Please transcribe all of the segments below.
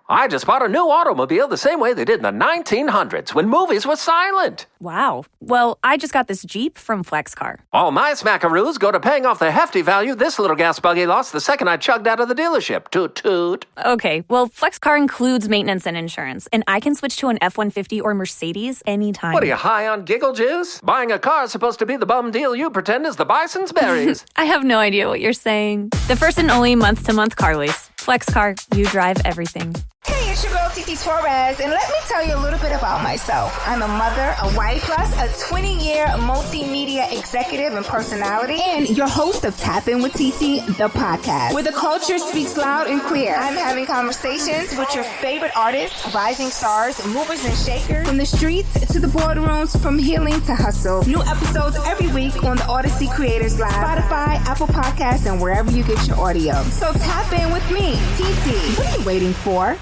I just bought a new automobile the same way they did in the 1900s when movies were silent. Wow. Well, I just got this Jeep from FlexCar. All my smackaroos go to paying off the hefty value this little gas buggy lost the second I chugged out of the dealership. Toot toot. Okay, well, FlexCar includes maintenance and insurance, and I can switch to an F-150 or Mercedes anytime. What are you, high on giggle juice? Buying a car is supposed to be the bum deal you pretend is the bison's berries. I have no idea what you're saying. The first and only month-to-month car lease. FlexCar, you drive everything. Hey, it's your girl Titi Torres, and let me tell you a little bit about myself. I'm a mother, a wife, plus a 20-year multimedia executive and personality, and your host of Tap In with Titi, the podcast, where the culture speaks loud and clear. I'm having conversations with your favorite artists, rising stars, movers and shakers, from the streets to the boardrooms, from healing to hustle. New episodes every week on the Odyssey Creators Live, Spotify, Apple Podcasts, and wherever you get your audio. So tap in with me, Titi. What are you waiting for?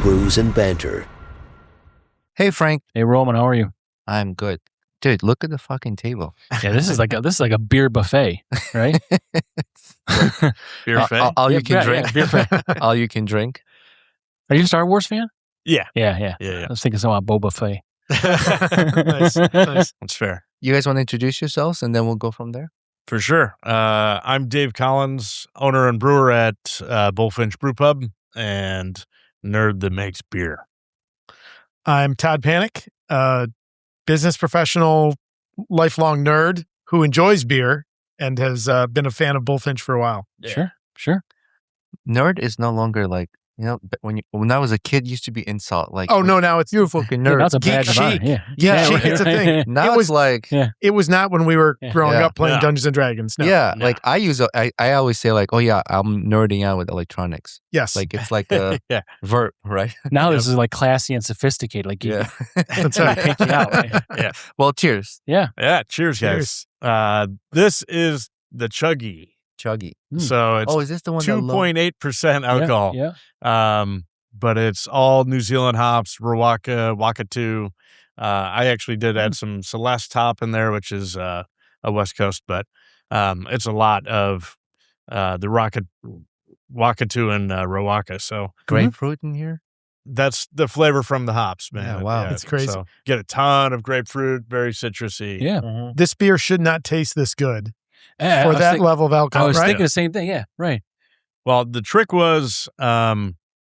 Brews and Banter. Hey, Frank. Hey, Roman, how are you? I'm good. Dude, look at the fucking table. Yeah, this is like a beer buffet, right? Beer buffet? All you can drink. Yeah, beer buffet. All you can drink. Are you a Star Wars fan? Yeah. Yeah. I was thinking something about Boba Fett. Nice. That's fair. You guys want to introduce yourselves, and then we'll go from there? For sure. I'm Dave Collins, owner and brewer at Bullfinch Brew Pub, and nerd that makes beer. I'm Todd Panic, business professional, lifelong nerd who enjoys beer and has been a fan of Bullfinch for a while. Yeah. Sure. Nerd is no longer like, when I was a kid, it used to be insult. Like, oh, no, now it's you're a fucking nerd. Yeah, that's a badge of honor. chic. Yeah. Chic, it's a thing. Now it was like, It was not when we were growing up playing No. Dungeons and Dragons. No. like I always say like, oh yeah, I'm nerding out with electronics. Yes. Like it's like a Yeah. verb, right? Now this is like classy and sophisticated. Like, Yeah. That's right. Take you out. Right? Yeah. Well, cheers. Yeah. Yeah. Cheers, guys. This is the Chuggy. Chuggy. So it's Is this the one that 2.8% alcohol. Yeah. But it's all New Zealand hops, Rawaka, Wakatu. I actually did add some Celeste hop in there, which is a West Coast, but it's a lot of the Wakatu and Rawaka. So grapefruit in here? that's the flavor from the hops, man. Yeah, wow. It's crazy. So get a ton of grapefruit, very citrusy. Yeah. This beer should not taste this good Yeah, for I was that think- level of alcohol, I was right? thinking the same thing. Yeah. Right. Well, the trick was, I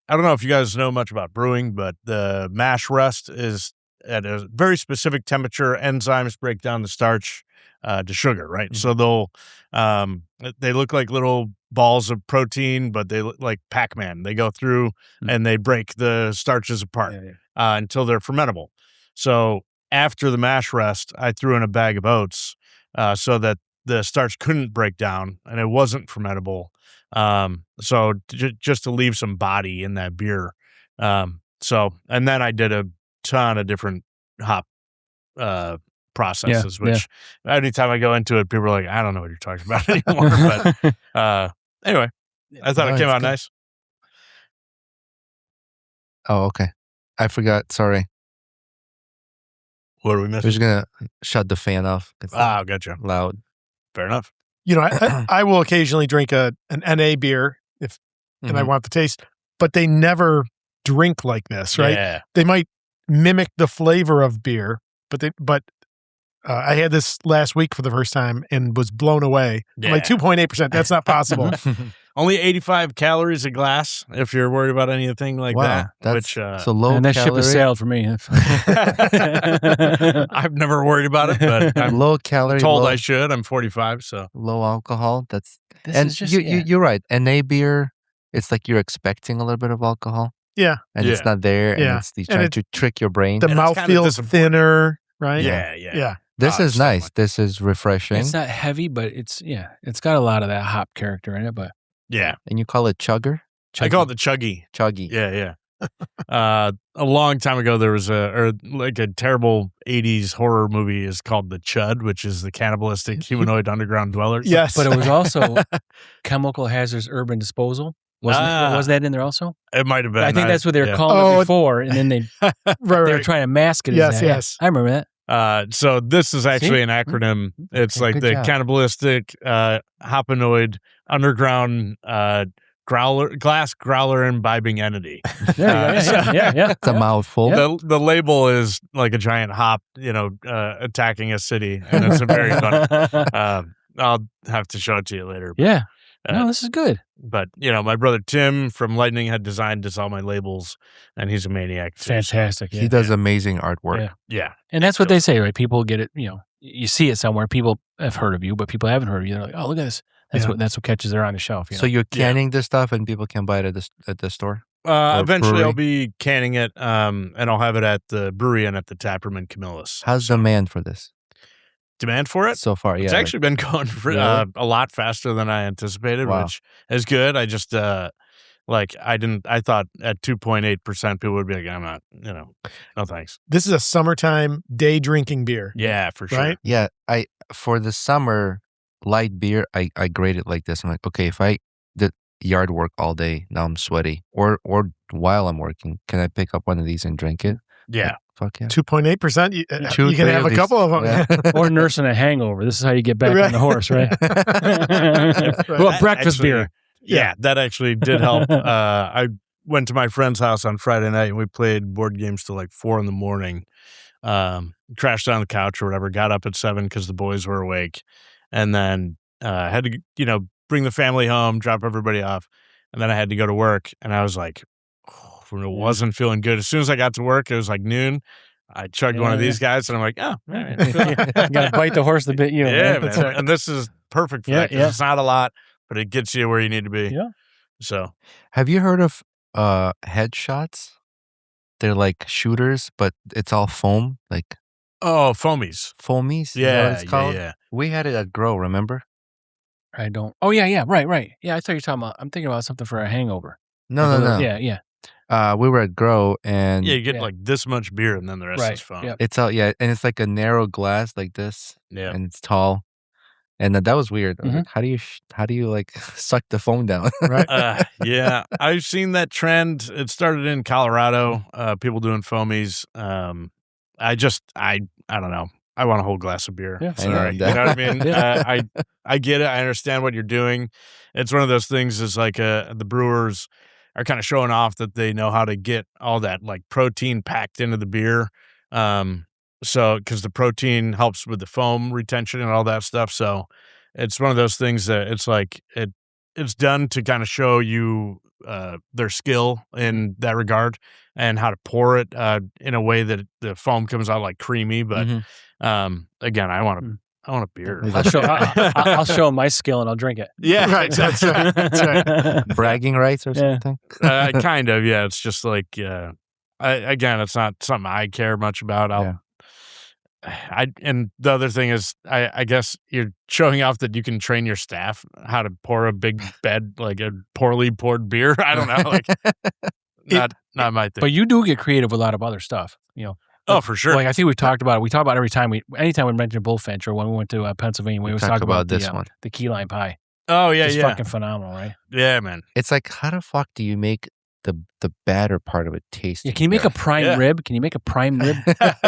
don't know if you guys know much about brewing, but the mash rest is at a very specific temperature. Enzymes break down the starch to sugar, right? Mm-hmm. So they look like little balls of protein, but they look like Pac-Man. They go through and they break the starches apart until they're fermentable. So after the mash rest, I threw in a bag of oats so that the starch couldn't break down and it wasn't fermentable. So just to leave some body in that beer. And then I did a ton of different hop processes, which anytime I go into it, people are like, I don't know what you're talking about anymore. But anyway, I thought it came out nice. Oh, okay. I forgot. Sorry. What are we We're missing? just going to shut the fan off. It's Gotcha. loud. Fair enough. You know, I will occasionally drink an NA beer and I want the taste, but they never drink like this, right? Yeah. They might mimic the flavor of beer, but I had this last week for the first time and was blown away. I'm like 2.8%. That's not possible. Only 85 calories a glass if you're worried about anything like that. That's Which, so low And that ship calorie. has sailed for me. I've never worried about it, but I'm Low calorie. told low, I should. I'm 45, so. low alcohol. That's This and is just, you're right. NA beer, it's like you're expecting a little bit of alcohol. Yeah. And it's not there. Yeah. And it's trying to trick your brain. The And it's mouth kinda feels disappointing. thinner, right? Yeah. This Oh, is it's so nice. much. This is refreshing. It's not heavy, but it's got a lot of that hop character in it. But Yeah. And you call it chugger? I call it the Chuggy. Chuggy. Yeah. A long time ago, there was a terrible 80s horror movie is called The Chud, which is the cannibalistic humanoid underground dwellers. Yes. but it was also chemical hazards urban disposal. Was that in there also? It might have been. I think that's what they were calling it before, and then they were right. trying to mask it. Yes, as that. yes. I remember that. So this is actually an acronym. It's Okay, like good the job. cannibalistic, hopanoid, underground, glass growler imbibing entity. Yeah. It's a mouthful. The label is like a giant hop, attacking a city, and it's a very funny. I'll have to show it to you later. Yeah. No, this is good. But my brother Tim from Lightning had designed all my labels, and he's a maniac. Too, Fantastic. He does amazing artwork. Yeah. Yeah, And that's what they say, right? People get it, you see it somewhere. People have heard of you, but people haven't heard of you. They're like, oh, look at this. That's what catches their eye on the shelf. So you're canning this stuff and people can buy it at the store? eventually brewery? I'll be canning it, and I'll have it at the brewery and at the taproom in Camillus. How's demand for this Demand for it? so far? Yeah, It's actually been going for, Really? a lot faster than I anticipated, Wow. which is good. I just I thought at 2.8% people would be like, I'm not, no thanks. This is a summertime day drinking beer. Yeah, for sure. Right? Yeah, for the summer light beer, I grade it like this. I'm like, okay, if I did yard work all day, now I'm sweaty, or while I'm working, can I pick up one of these and drink it? Yeah. Fuck yeah. 2.8%. You Two, can three have of a couple of them. Yeah. Or nursing a hangover. This is how you get back Right. on the horse, right? Well, That breakfast actually- beer. Yeah, that actually did help. I went to my friend's house on Friday night and we played board games till like 4 a.m. Crashed on the couch or whatever, got up at 7 because the boys were awake, and then had to, bring the family home, drop everybody off. And then I had to go to work, and I was like, it wasn't feeling good. As soon as I got to work, it was like noon. I chugged one of these guys, and I'm like, oh, all right. You got to bite the horse that bit you. Yeah, right? man. That's right. And this is perfect for Yeah, that 'cause yeah. it's not a lot, but it gets you where you need to be. Yeah. So, Have you heard of headshots? They're like shooters, but it's all foam, like foamies. foamies. Is that Yeah, what it's called? yeah. We had it at Grow, remember? I don't. Oh, yeah. Right. Yeah, I thought you were talking about, I'm thinking about something for a hangover. No. Yeah. We were at Grow, and Yeah, you get Yeah. like this much beer, and then the rest Right. is foam. Yep. it's all and it's like a narrow glass like this, Yeah. and it's tall, and that was weird. I was Mhm. like, how do you like suck the foam down? Right? Yeah, I've seen that trend. It started in Colorado, people doing foamies. I don't know. I want a whole glass of beer. Yeah. I know Sorry. You that. know what I mean? I get it. I understand what you're doing. It's one of those things is like the brewers are kind of showing off that they know how to get all that like protein packed into the beer. So because the protein helps with the foam retention and all that stuff. So it's one of those things that it's like it's done to kind of show you their skill in that regard and how to pour it in a way that the foam comes out like creamy. But again, I want a beer. I'll show them my skill and I'll drink it. Yeah, Right, that's right, that's right. Bragging rights or Yeah. something? kind of. Yeah, it's just like again, it's not something I care much about. And the other thing is, I guess you're showing off that you can train your staff how to pour a big bed, like a poorly poured beer. I don't know, like not my thing. But you do get creative with a lot of other stuff, Oh, for sure. Like I think we've talked about it. We talk about it anytime we mention Bullfinch or when we went to Pennsylvania, we always talk talk about about this one. the key lime pie. Oh yeah, It's yeah, fucking phenomenal, right? yeah, man. It's like, how the fuck do you make the batter part of it taste? Yeah, can you make a prime Yeah. rib? Can you make a prime rib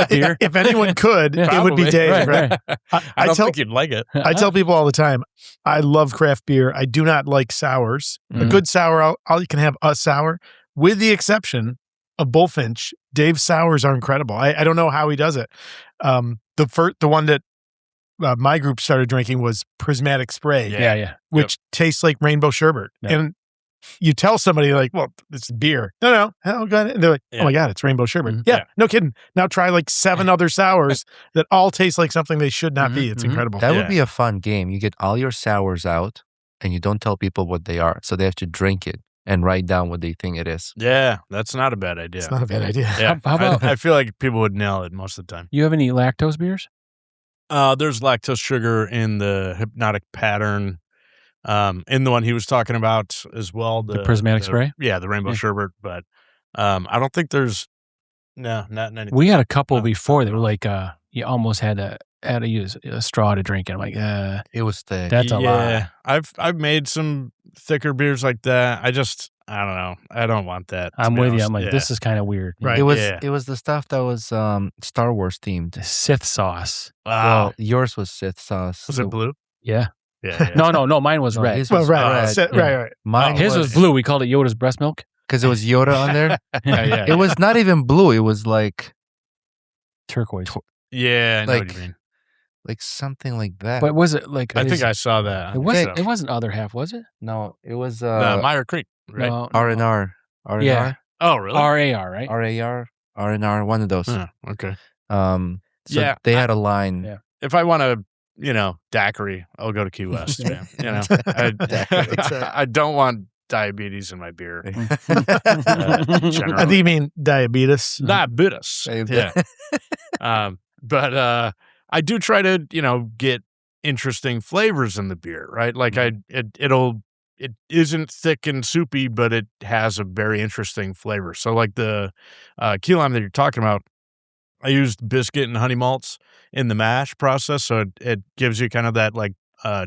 beer? If anyone could, Yeah. it would be Probably. Dave. Right, Right? right. I don't tell think you'd like it. I tell people all the time, I love craft beer. I do not like sours. A Mhm. good sour, you can have a sour, with the exception of Bullfinch. Dave's sours are incredible. I don't know how he does it. The one that my group started drinking was Prismatic Spray, Yeah. which tastes like rainbow sherbet. Yeah. And you tell somebody like, well, it's beer. No, hell, got it. And they're like, Yeah. oh my God, it's rainbow sherbet. Mhm. Yeah, Yeah. no kidding. Now try like 7 other sours that all taste like something they should not be. It's Mhm. incredible. That Yeah. would be a fun game. You get all your sours out, and you don't tell people what they are, so they have to drink it and write down what they think it is. Yeah, that's not a bad idea. It's not a bad idea. Yeah, How about- I feel like people would nail it most of the time. You have any lactose beers? There's lactose sugar in the hypnotic pattern. In the one he was talking about as well, The prismatic spray? Yeah, the rainbow Yeah. sherbet. But I don't think there's not in anything. We had a couple Oh, before that oh. were like you almost had to use a straw to drink it. I'm like, It was thick. that's a lot. I've made some thicker beers like that. I don't know. I don't want that. to I'm be with you. honest. I'm like, Yeah. this is kind of weird. Right. It was the stuff that was Star Wars themed. Sith sauce. Wow. Well, yours was Sith sauce. Was it blue? Yeah. Yeah. No, mine was No, red. his Well, was right, red. so- right. Mine His was blue. We called it Yoda's breast milk. because it was Yoda on there. Yeah. It was not even blue. It was like Turquoise. Yeah, I know what Like- you mean. something like that. But was it like? I think I saw that. It wasn't. So. It wasn't other half, was it? no, it was Meyer Creek, right? No, R&R. Yeah. Oh, really? RAR, right? RAR, R&R, one of those. Oh, okay. So Yeah, they had a line. Yeah. If I want to, daiquiri, I'll go to Key West, man. I don't want diabetes in my beer. I think you mean diabetes. Diabetes. Yeah. But I do try to, get interesting flavors in the beer, right? Like it isn't thick and soupy, but it has a very interesting flavor. So like the key lime that you're talking about, I used biscuit and honey malts in the mash process. So it gives you kind of that like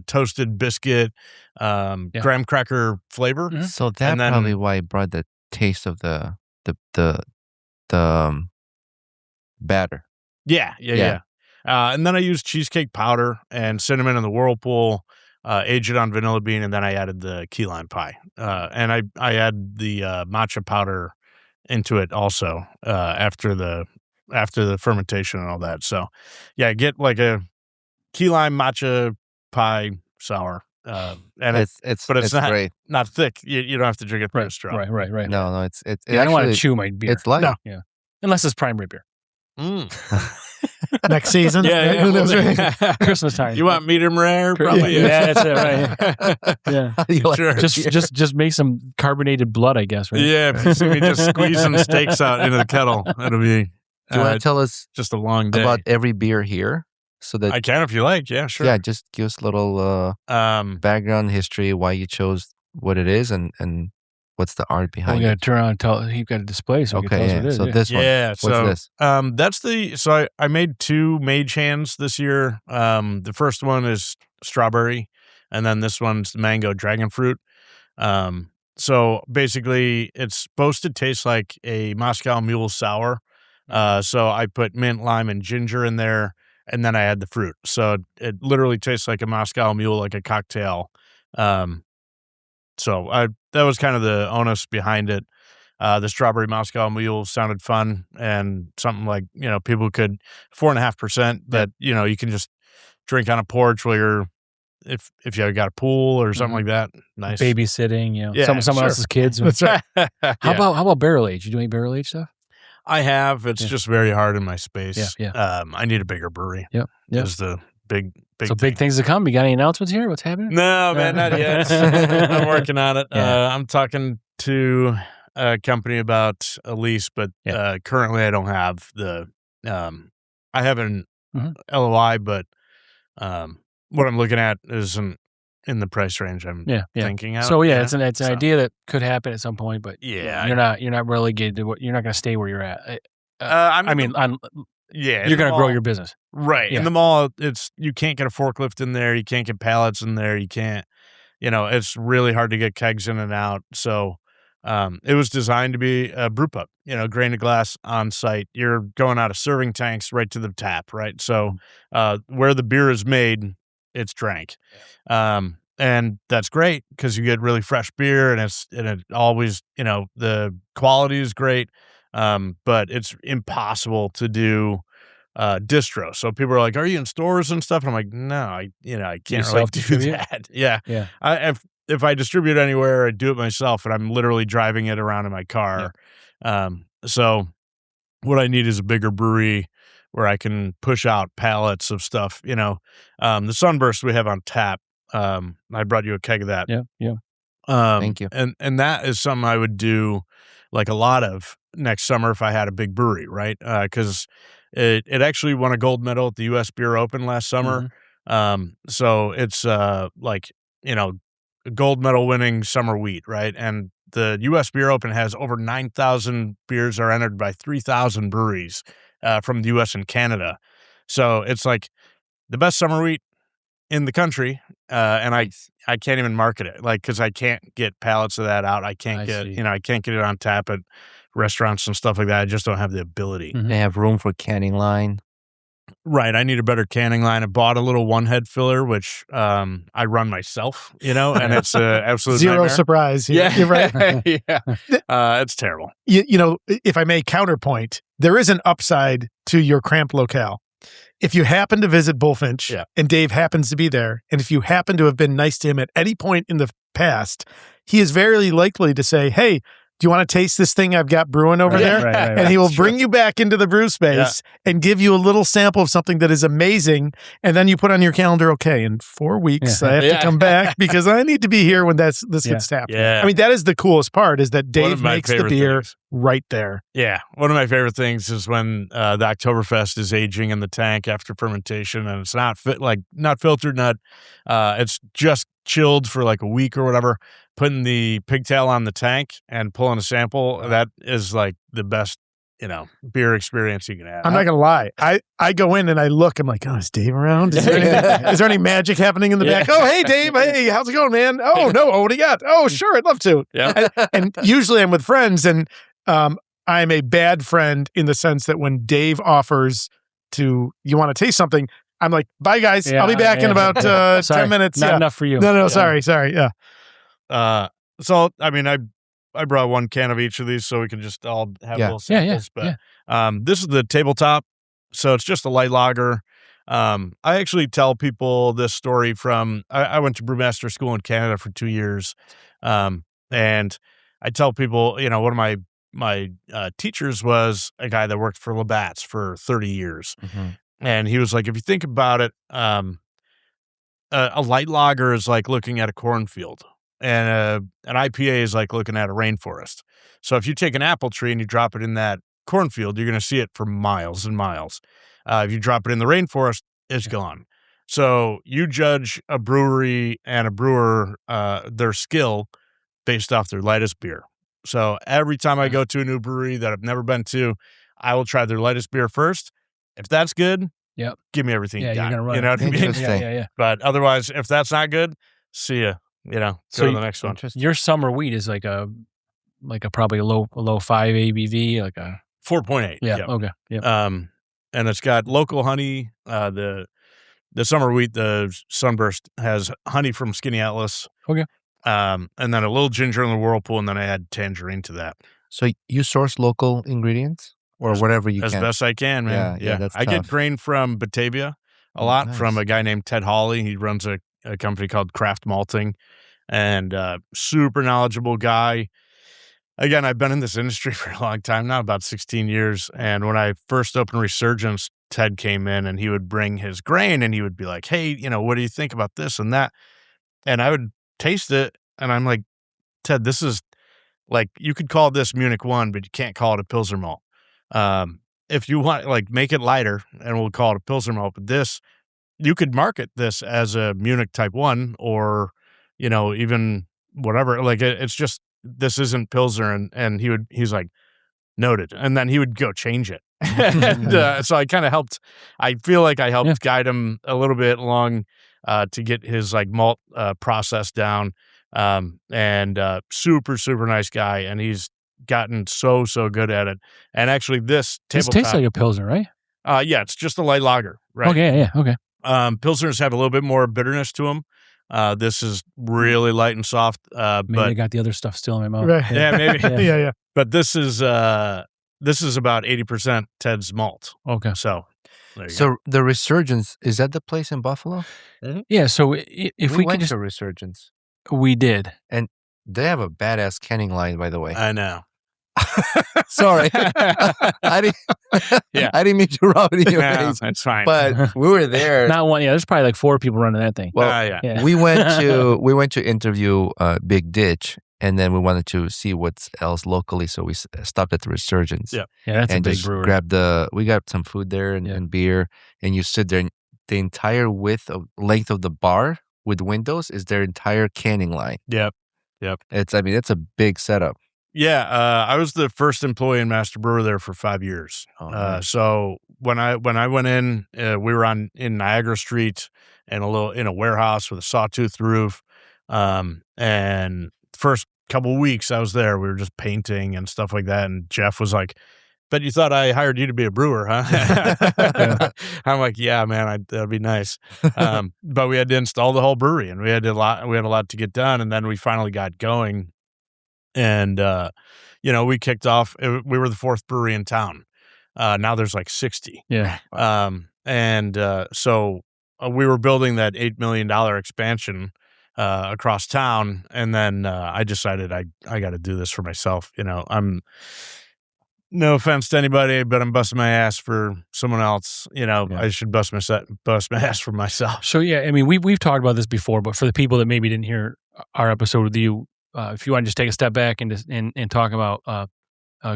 toasted biscuit, graham cracker flavor. Mhm. So that And then- probably why it brought the taste of the batter. Yeah. And then I used cheesecake powder and cinnamon in the whirlpool, aged it on vanilla bean, and then I added the key lime pie. And I add the matcha powder into it also after the fermentation and all that. So yeah, get like a key lime matcha pie sour. And It's not great. not thick. You don't have to drink it through a straw. Right. No, it's Yeah, I don't want to actually- chew my beer. It's light. No. Yeah. Unless it's prime rib beer. Mm. Next season. Yeah, Who knows, right? Christmas time. You want medium rare? Probably. Yeah, that's it, right. Yeah. You like- Sure. Just make some carbonated blood, I guess, right? Yeah, if you see me just squeezing steaks out into the kettle, it'll be Do you want to tell us just a long day. about every beer here? So that I can if you like. Yeah, sure. yeah, just give us a little background history, why you chose what it is, and what's the art Oh, behind you got to it. turn around and tell. You've got a display, so you can Okay, tell us what it is. so yeah. this one. Yeah, What's so this? that's I made 2 mage hands this year. The first one is strawberry, and then this one's mango dragon fruit. So basically, it's supposed to taste like a Moscow Mule sour. So I put mint, lime, and ginger in there, and then I add the fruit. So it literally tastes like a Moscow Mule, like a cocktail. So that was kind of the onus behind it. The strawberry Moscow Mule sounded fun, and something like people could 4.5% that you can just drink on a porch while you're if you got a pool or something like that. Nice. Babysitting, Yeah, someone sure. else's kids. That's right. How about barrel age? You do any barrel age stuff? I have. It's Yeah. just very hard in my space. Yeah. I need a bigger brewery. Yep. Is the big So big things to come. You got any announcements here? What's happening? No, man, not yet. I'm working on it. Yeah. I'm talking to a company about a lease, but currently I don't have the. I have an Mhm. LOI, but what I'm looking at isn't in the price range I'm Yeah. thinking out. So you know? it's an So- idea that could happen at some point, but Yeah, you're not relegated to you're not going to stay where you're at. I'm I in mean, yeah, in you're the going to grow mall- your business. Right. Yeah. In the mall, you can't get a forklift in there. You can't get pallets in there. You can't, it's really hard to get kegs in and out. So it was designed to be a brew pub, grain to glass on site. You're going out of serving tanks right to the tap, right? So where the beer is made, it's drank. And that's great because you get really fresh beer and it always, the quality is great. But it's impossible to do distro. So people are like, "Are you in stores and stuff?" And I'm like, "No, I can't really do self-distribute? that." Yeah. Yeah. If I distribute anywhere, I do it myself, and I'm literally driving it around in my car. So what I need is a bigger brewery where I can push out pallets of stuff. The Sunburst we have on tap. I brought you a keg of that. Yeah. Thank you. And that is something I would do like a lot of next summer if I had a big brewery, right? Because it actually won a gold medal at the U.S. Beer Open last summer. So it's a gold medal winning summer wheat, right? And the U.S. Beer Open has over 9,000 beers are entered by 3,000 breweries from the U.S. and Canada. So it's like the best summer wheat in the country, and I can't even market it, like, because I can't get pallets of that out. I can't I can't get it on tap at restaurants and stuff like that. I just don't have the ability. Mhm. They have room for canning line. Right. I need a better canning line. I bought a little one head filler, which I run myself, and it's absolute Zero nightmare. surprise. Yeah, You're right. yeah. It's terrible. If I may counterpoint, there is an upside to your cramped locale. If you happen to visit Bullfinch and Dave happens to be there, and if you happen to have been nice to him at any point in the past, he is very likely to say, hey, do you want to taste this thing I've got brewing over there? Right. And he will bring you back into the brew space and give you a little sample of something that is amazing. And then you put on your calendar, okay, in 4 weeks, I have to come back because I need to be here when this gets tapped. Yeah. I mean, that is the coolest part, is that One Dave of my makes the favorite beer things. right there. Yeah. One of my favorite things is when the Oktoberfest is aging in the tank after fermentation, and it's not filtered, it's just chilled for like a week or whatever. Putting the pigtail on the tank and pulling a sample, that is like the best, beer experience you can have. I'm not going to lie. I go in and I look, I'm like, oh, is Dave around? Is there any magic happening in the back? Oh, hey, Dave. Hey, how's it going, man? Oh, no. What do you got? Oh, sure. I'd love to. Yeah. And usually I'm with friends, and I'm a bad friend in the sense that when Dave offers you want to taste something, I'm like, bye, guys. I'll be back in about 10 minutes. Not enough for you. No, sorry. Yeah. So, I mean, I brought one can of each of these so we can just all have little samples. But this is the tabletop, so it's just a light lager. I actually tell people this story from I went to brewmaster school in Canada for 2 years, and I tell people, one of my teachers was a guy that worked for Labatt's for 30 years, and he was like, if you think about it, a light lager is like looking at a cornfield. And an IPA is like looking at a rainforest. So if you take an apple tree and you drop it in that cornfield, you're going to see it for miles and miles. If you drop it in the rainforest, it's gone. So you judge a brewery and a brewer, their skill based off their lightest beer. So every time I go to a new brewery that I've never been to, I will try their lightest beer first. If that's good, give me everything you got. You're gonna run you know what I mean? Yeah. But otherwise, if that's not good, see ya. Go to the next one. Your summer wheat is like a probably a low 5 ABV, like a 4.8. Yeah. Yep. Okay. Yep. And it's got local honey. The summer wheat, the Sunburst, has honey from Skinny Atlas. Okay. And then a little ginger in the whirlpool, and then I add tangerine to that. So you source local ingredients or whatever you as can? best I can, man. Yeah, that's I get tough. grain from Batavia a lot nice. from a guy named Ted Hawley. He runs a company called Craft Malting, and super knowledgeable guy. Again, I've been in this industry for a long time now, about 16 years. And when I first opened Resurgence, Ted came in and he would bring his grain and he would be like, hey, what do you think about this and that? And I would taste it and I'm like, Ted, this is like, you could call this Munich 1, but you can't call it a Pilsner malt. If you want, like, make it lighter and we'll call it a Pilsner malt, but this, you could market this as a Munich Type 1 or, even whatever. Like, it's just, this isn't Pilsner. And he's like, noted. And then he would go change it. And so I kind of helped, I feel like I helped guide him a little bit along to get his like malt process down. And super, super nice guy. And he's gotten so good at it. And actually this This tastes like a Pilsner, right? Yeah, it's just a light lager, right? Okay, yeah, okay. Pilsners have a little bit more bitterness to them. This is really light and soft. Maybe I got the other stuff still in my mouth. Right. Yeah, maybe. Yeah. But this is about 80% Ted's malt. Okay. So there you go. So the Resurgence, is that the place in Buffalo? Yeah, so if we went could just... to Resurgence. We did. And they have a badass canning line, by the way. I know. Sorry. I didn't mean to rub it in your No, face. that's fine. But we were there. Not one. Yeah, there's probably like 4 people running that thing. Well, yeah. we went to interview Big Ditch, and then we wanted to see what's else locally, so we stopped at the Resurgence. Yeah. Yeah, that's and a big just brewery. we got some food there and beer, and you sit there, and the entire length of the bar with windows is their entire canning line. Yep. It's a big setup. Yeah, I was the first employee and master brewer there for 5 years. Oh, nice. So when I went in, we were in Niagara Street in a warehouse with a sawtooth roof. And first couple weeks I was there, we were just painting and stuff like that. And Jeff was like, "Bet you thought I hired you to be a brewer, huh?" I'm like, "Yeah, man, that'd be nice." But we had to install the whole brewery, and we had a lot to get done, and then we finally got going. And we kicked off. We were the 4th brewery in town. Now there's like 60. Yeah. So we were building that $8 million expansion across town, and then I decided I got to do this for myself. I'm. No offense to anybody, but I'm busting my ass for someone else. I should bust my ass for myself. So yeah, I mean, we've talked about this before, but for the people that maybe didn't hear our episode with you, if you want to just take a step back and talk about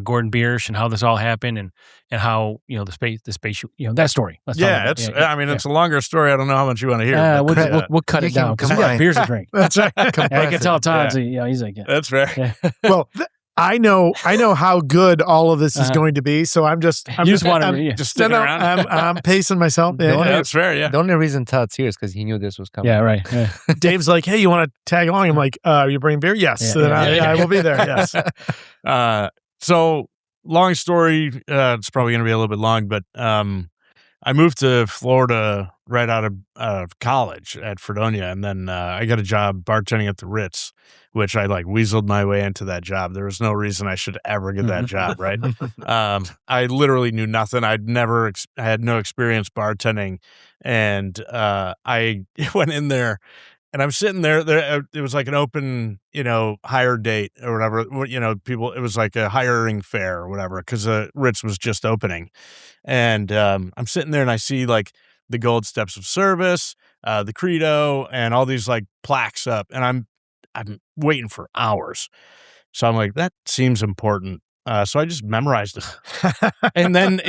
Gordon Biersch and how this all happened and how the space that story. Let's talk about it. It's a longer story. I don't know how much you want to hear. We'll cut it down because we got beers to drink. That's right. I can tell Todd's he's like that's right. Yeah. Well. I know how good all of this is going to be, so I'm just sticking around. I'm pacing myself. That's fair. Yeah. The only reason Todd's here is because he knew this was coming. Yeah, right. Yeah. Dave's like, "Hey, you want to tag along?" I'm like, "You bring beer?" Yes. So then I will be there. Yes. So long story. It's probably going to be a little bit long, but I moved to Florida right out of college at Fredonia, and then I got a job bartending at the Ritz, which I weaseled my way into that job. There was no reason I should ever get that job, right? I literally knew nothing. I had no experience bartending, and I went in there, and I'm sitting there. It was like an open, hire date or whatever. People. It was like a hiring fair or whatever because the Ritz was just opening, and I'm sitting there and I see the gold steps of service, the credo, and all these plaques up, and I'm waiting for hours. So I'm like, that seems important. So I just memorized it. And then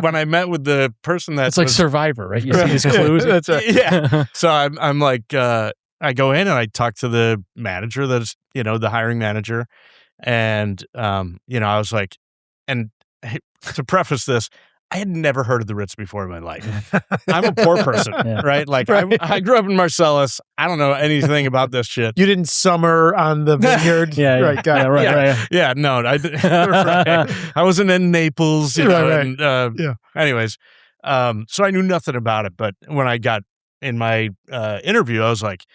when I met with the person that it's like Survivor, right? You see these clues. That's right. Yeah. So I'm like, I go in and I talk to the manager that's, the hiring manager. And, I was like, and to preface this, I had never heard of the Ritz before in my life. I'm a poor person, right? I grew up in Marcellus. I don't know anything about this shit. You didn't summer on the vineyard. Right. Yeah, no. I wasn't in Naples. Anyways, so I knew nothing about it. But when I got in my interview, I was like,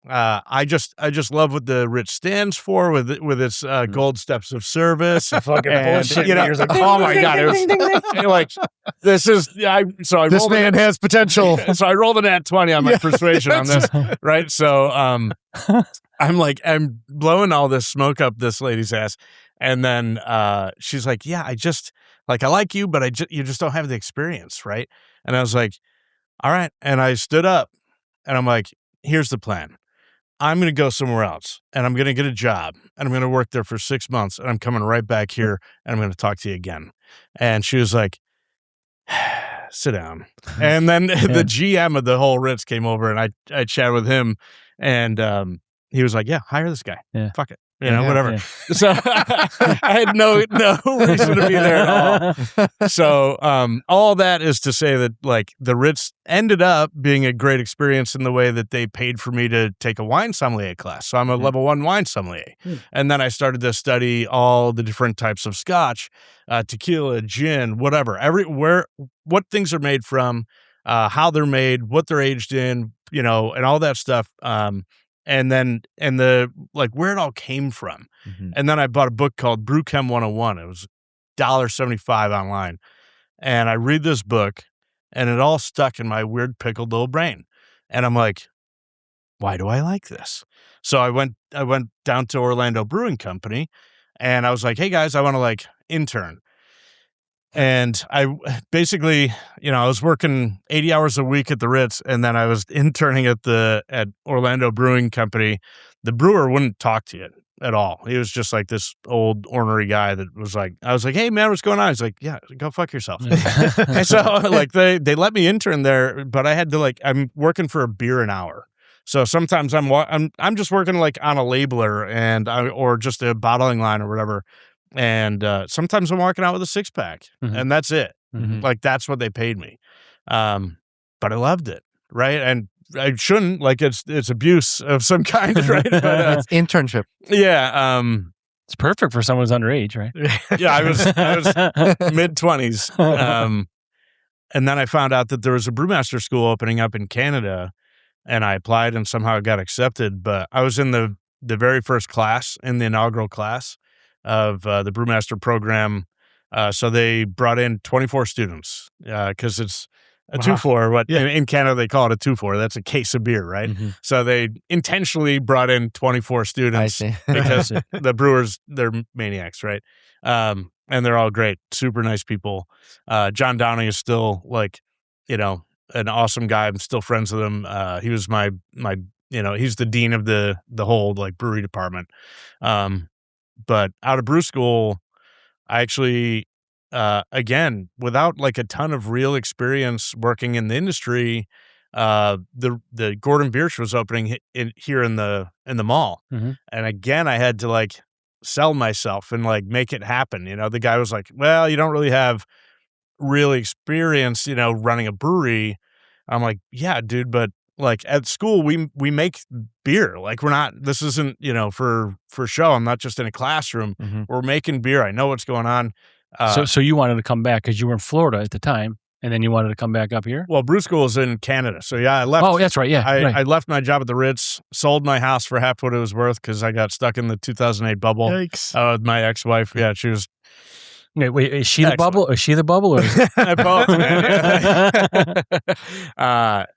I just love what the Ritz stands for with its gold steps of service. Fucking bullshit. Oh my god, it was this is this man has potential. So I rolled an at 20 on my persuasion on this, right? So I'm blowing all this smoke up this lady's ass, and then she's like, "Yeah, I like you, but you just don't have the experience, right?" And I was like, "All right," and I stood up, and I'm like, "Here's the plan. I'm going to go somewhere else, and I'm going to get a job, and I'm going to work there for 6 months, and I'm coming right back here, and I'm going to talk to you again." And she was like, "Sit down." And then the GM of the whole Ritz came over, and I chatted with him, and he was like, "Yeah, hire this guy. Fuck it. Whatever." Yeah. So I had no reason to be there at all. So all that is to say that the Ritz ended up being a great experience in the way that they paid for me to take a wine sommelier class. So I'm a level 1 wine sommelier. And then I started to study all the different types of scotch, tequila, gin, whatever, what things are made from, how they're made, what they're aged in, and all that stuff. And where it all came from. Mm-hmm. And then I bought a book called Brew Chem 101. It was $1.75 online. And I read this book, and it all stuck in my weird pickled little brain. And I'm like, why do I like this? So I went down to Orlando Brewing Company, and I was like, "Hey guys, I want to intern." And I basically, I was working 80 hours a week at the Ritz, and then I was interning at Orlando Brewing Company. The brewer wouldn't talk to you at all. He was just like this old ornery guy that was like, I was like, "Hey man, what's going on?" He's like, "Yeah, go fuck yourself." And so they let me intern there, but I had to I'm working for a beer an hour. So sometimes I'm just working on a labeler or just a bottling line or whatever. And sometimes I'm walking out with a 6-pack, and that's it. Mm-hmm. That's what they paid me. But I loved it. right? And I shouldn't, like, it's abuse of some kind, right? But, It's internship. yeah, It's perfect for someone who's underage, right? yeah, I was mid-20s. And then I found out that there was a brewmaster school opening up in Canada, and I applied and somehow got accepted. But I was in the very first class, in the inaugural class of the brewmaster program. So they brought in 24 students because it's a 2-4. What in Canada they call it a 2-4. That's a case of beer, right? Mm-hmm. So they intentionally brought in 24 students because the brewers, they're maniacs, right? And they're all great, super nice people. John Downing is still, like, you know, an awesome guy. I'm still friends with him. He was my he's the dean of the whole, like, brewery department. But out of brew school, I actually, again, without like a ton of real experience working in the industry, the Gordon Biersch was opening here in the mall, and again, I had to, like, sell myself and, like, make it happen. You know, the guy was like, "Well, you don't really have real experience, running a brewery." I'm like, "Yeah, dude, but, like, at school we make beer. Like, we're not. This isn't, for show. I'm not just in a classroom. We're making beer. I know what's going on." So you wanted to come back because you were in Florida at the time, and then you wanted to come back up here? Well, brew school is in Canada. So, yeah, I left. Oh, that's right. Yeah. I left my job at the Ritz, sold my house for half what it was worth because I got stuck in the 2008 bubble. Yikes. With my ex-wife. Yeah, she was. Wait, is she the bubble? Is she the bubble? Or Both, man.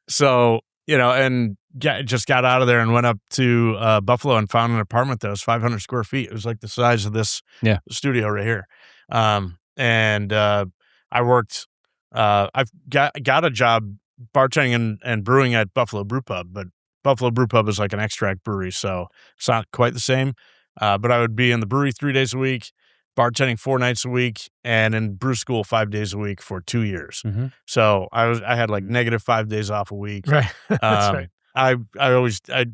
So, and just got out of there and went up to Buffalo and found an apartment that was 500 square feet. It was like the size of this studio right here. And I worked. I've got a job bartending and brewing at Buffalo Brew Pub, but Buffalo Brew Pub is like an extract brewery, so it's not quite the same. But I would be in the brewery 3 days a week, bartending 4 nights a week, and in brew school 5 days a week for 2 years. So I had like negative 5 days off a week. Right. That's right. I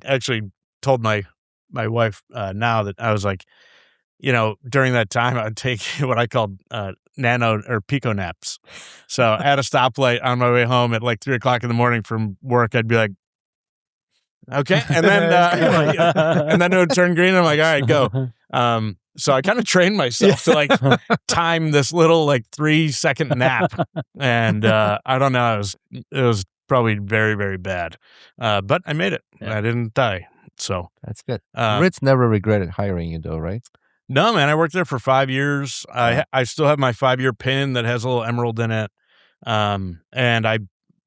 actually told my wife now that I was like, during that time I'd take what I called nano or pico naps. So at a stoplight on my way home at like 3:00 in the morning from work, I'd be like, okay. And then, and then it would turn green. And I'm like, all right, go. So I kind of trained myself to like time this little like 3-second nap. And I don't know, it was probably very, very bad. But I made it. I didn't die. So that's good. Ritz never regretted hiring you though, right? No, man, I worked there for 5 years. I still have my 5-year pin that has a little emerald in it. And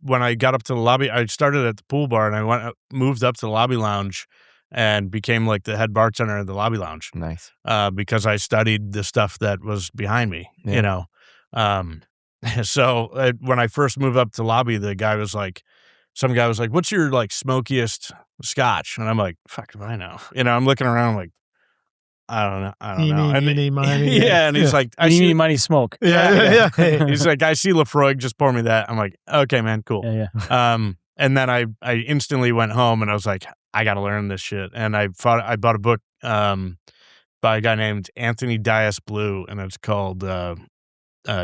when I got up to the lobby, I started at the pool bar and I moved up to the lobby lounge and became like the head bartender at the lobby lounge. Nice. Because I studied the stuff that was behind me, So when I first moved up to lobby, some guy was like, "What's your like smokiest scotch?" And I'm like, "Fuck if I know." I'm looking around like, I don't know. Eeny, miny, yeah, and he's like, I see money smoke. Yeah. He's like, "I see Lefroy, just pour me that." I'm like, "Okay, man, cool." Yeah. And then I instantly went home and I was like, I got to learn this shit. And I bought a book by a guy named Anthony Dias Blue, and it's called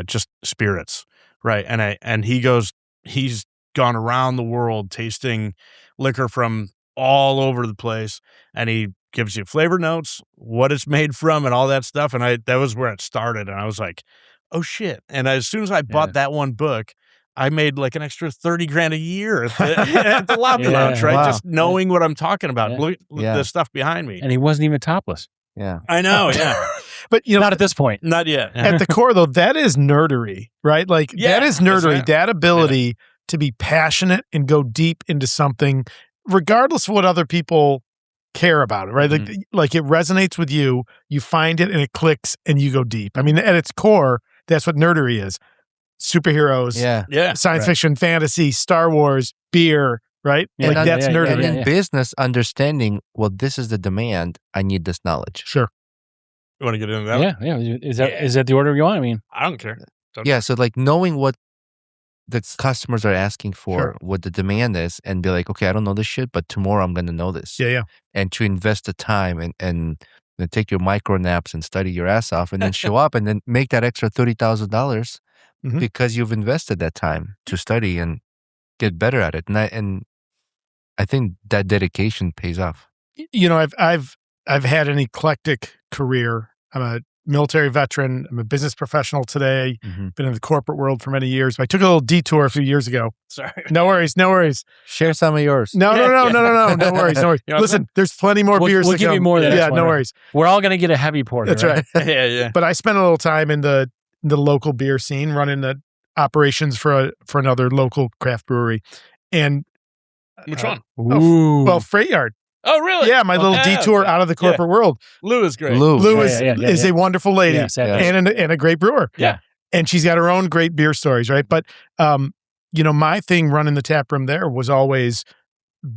just Spirits, right? And he's gone around the world tasting liquor from all over the place, and he gives you flavor notes, what it's made from, and all that stuff. And that was where it started. And I was like, oh shit. And as soon as I bought that one book, I made like an extra $30,000 a year at the lobby lounge, right? Wow. Just knowing what I'm talking about. Look the stuff behind me. And he wasn't even topless. Yeah. I know, yeah. But not at this point. Not yet. At the core though, that is nerdery, right? Like that is nerdery, that ability to be passionate and go deep into something, regardless of what other people care about it, right? Like it resonates with you, you find it and it clicks and you go deep. I mean, at its core, that's what nerdery is. Superheroes, science fiction, fantasy, Star Wars, beer, right? Yeah, like that's nerdery. And in business, understanding, well, this is the demand. I need this knowledge. Sure. You want to get into that? Yeah. Is that the order you want? I mean, I don't care. So like knowing what the customers are asking for, what the demand is, and be like, okay, I don't know this shit, but tomorrow I'm going to know this. Yeah. And to invest the time and take your micro naps and study your ass off, and then show up and then make that extra $30,000 because you've invested that time to study and get better at it. And I think that dedication pays off. You know, I've had an eclectic career. I'm a military veteran. I'm a business professional today. Been in the corporate world for many years. But I took a little detour a few years ago. Sorry. No worries. Share some of yours. No worries. Listen, there's plenty more beers We'll to give come. you more than Yeah, no worries. We're all going to get a heavy pour. That's right. Yeah. But I spent a little time in the local beer scene, running the operations for another local craft brewery. And Which one? Well, Freight Yard. Oh, really? Yeah, my little detour out of the corporate world. Lou is great. Lou is a wonderful lady and a great brewer. Yeah. And she's got her own great beer stories, right? But, you know, my thing running the tap room there was always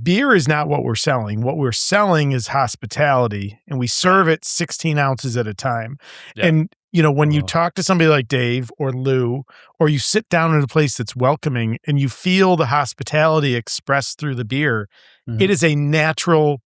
beer is not what we're selling. What we're selling is hospitality, and we serve it 16 ounces at a time. Yeah. And, you know, when you talk to somebody like Dave or Lou, or you sit down in a place that's welcoming and you feel the hospitality expressed through the beer, it is a natural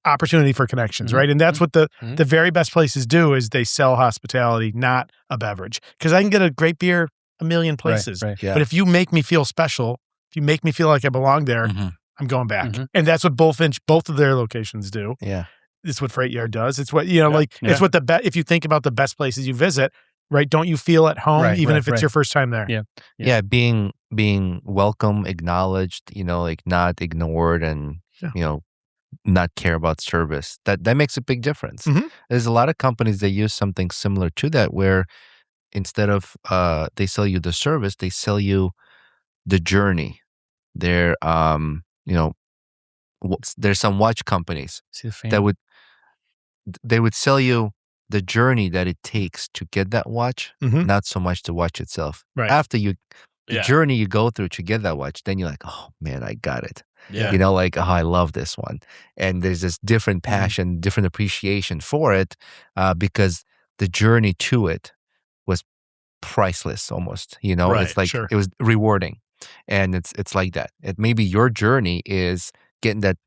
opportunity for connections, right? And that's what the very best places do is they sell hospitality, not a beverage. Because I can get a great beer a million places. Right. Yeah. But if you make me feel special, if you make me feel like I belong there, I'm going back. And that's what Bullfinch, both of their locations do. Yeah. It's what Freight Yard does. It's what, you know, it's what if you think about the best places you visit, right? Don't you feel at home, even if it's your first time there? Yeah. Being welcome, acknowledged, you know, like not ignored and, you know, not care about service. That makes a big difference. There's a lot of companies that use something similar to that where instead of they sell you the service, they sell you the journey. They're you know, there's some watch companies that would sell you the journey that it takes to get that watch, not so much the watch itself. Right. After the journey you go through to get that watch, then you're like, oh man, I got it. Yeah. You know, like, oh, I love this one. And there's this different passion, different appreciation for it because the journey to it was priceless almost, you know? It's like, it was rewarding. And it's like that. Maybe your journey is getting that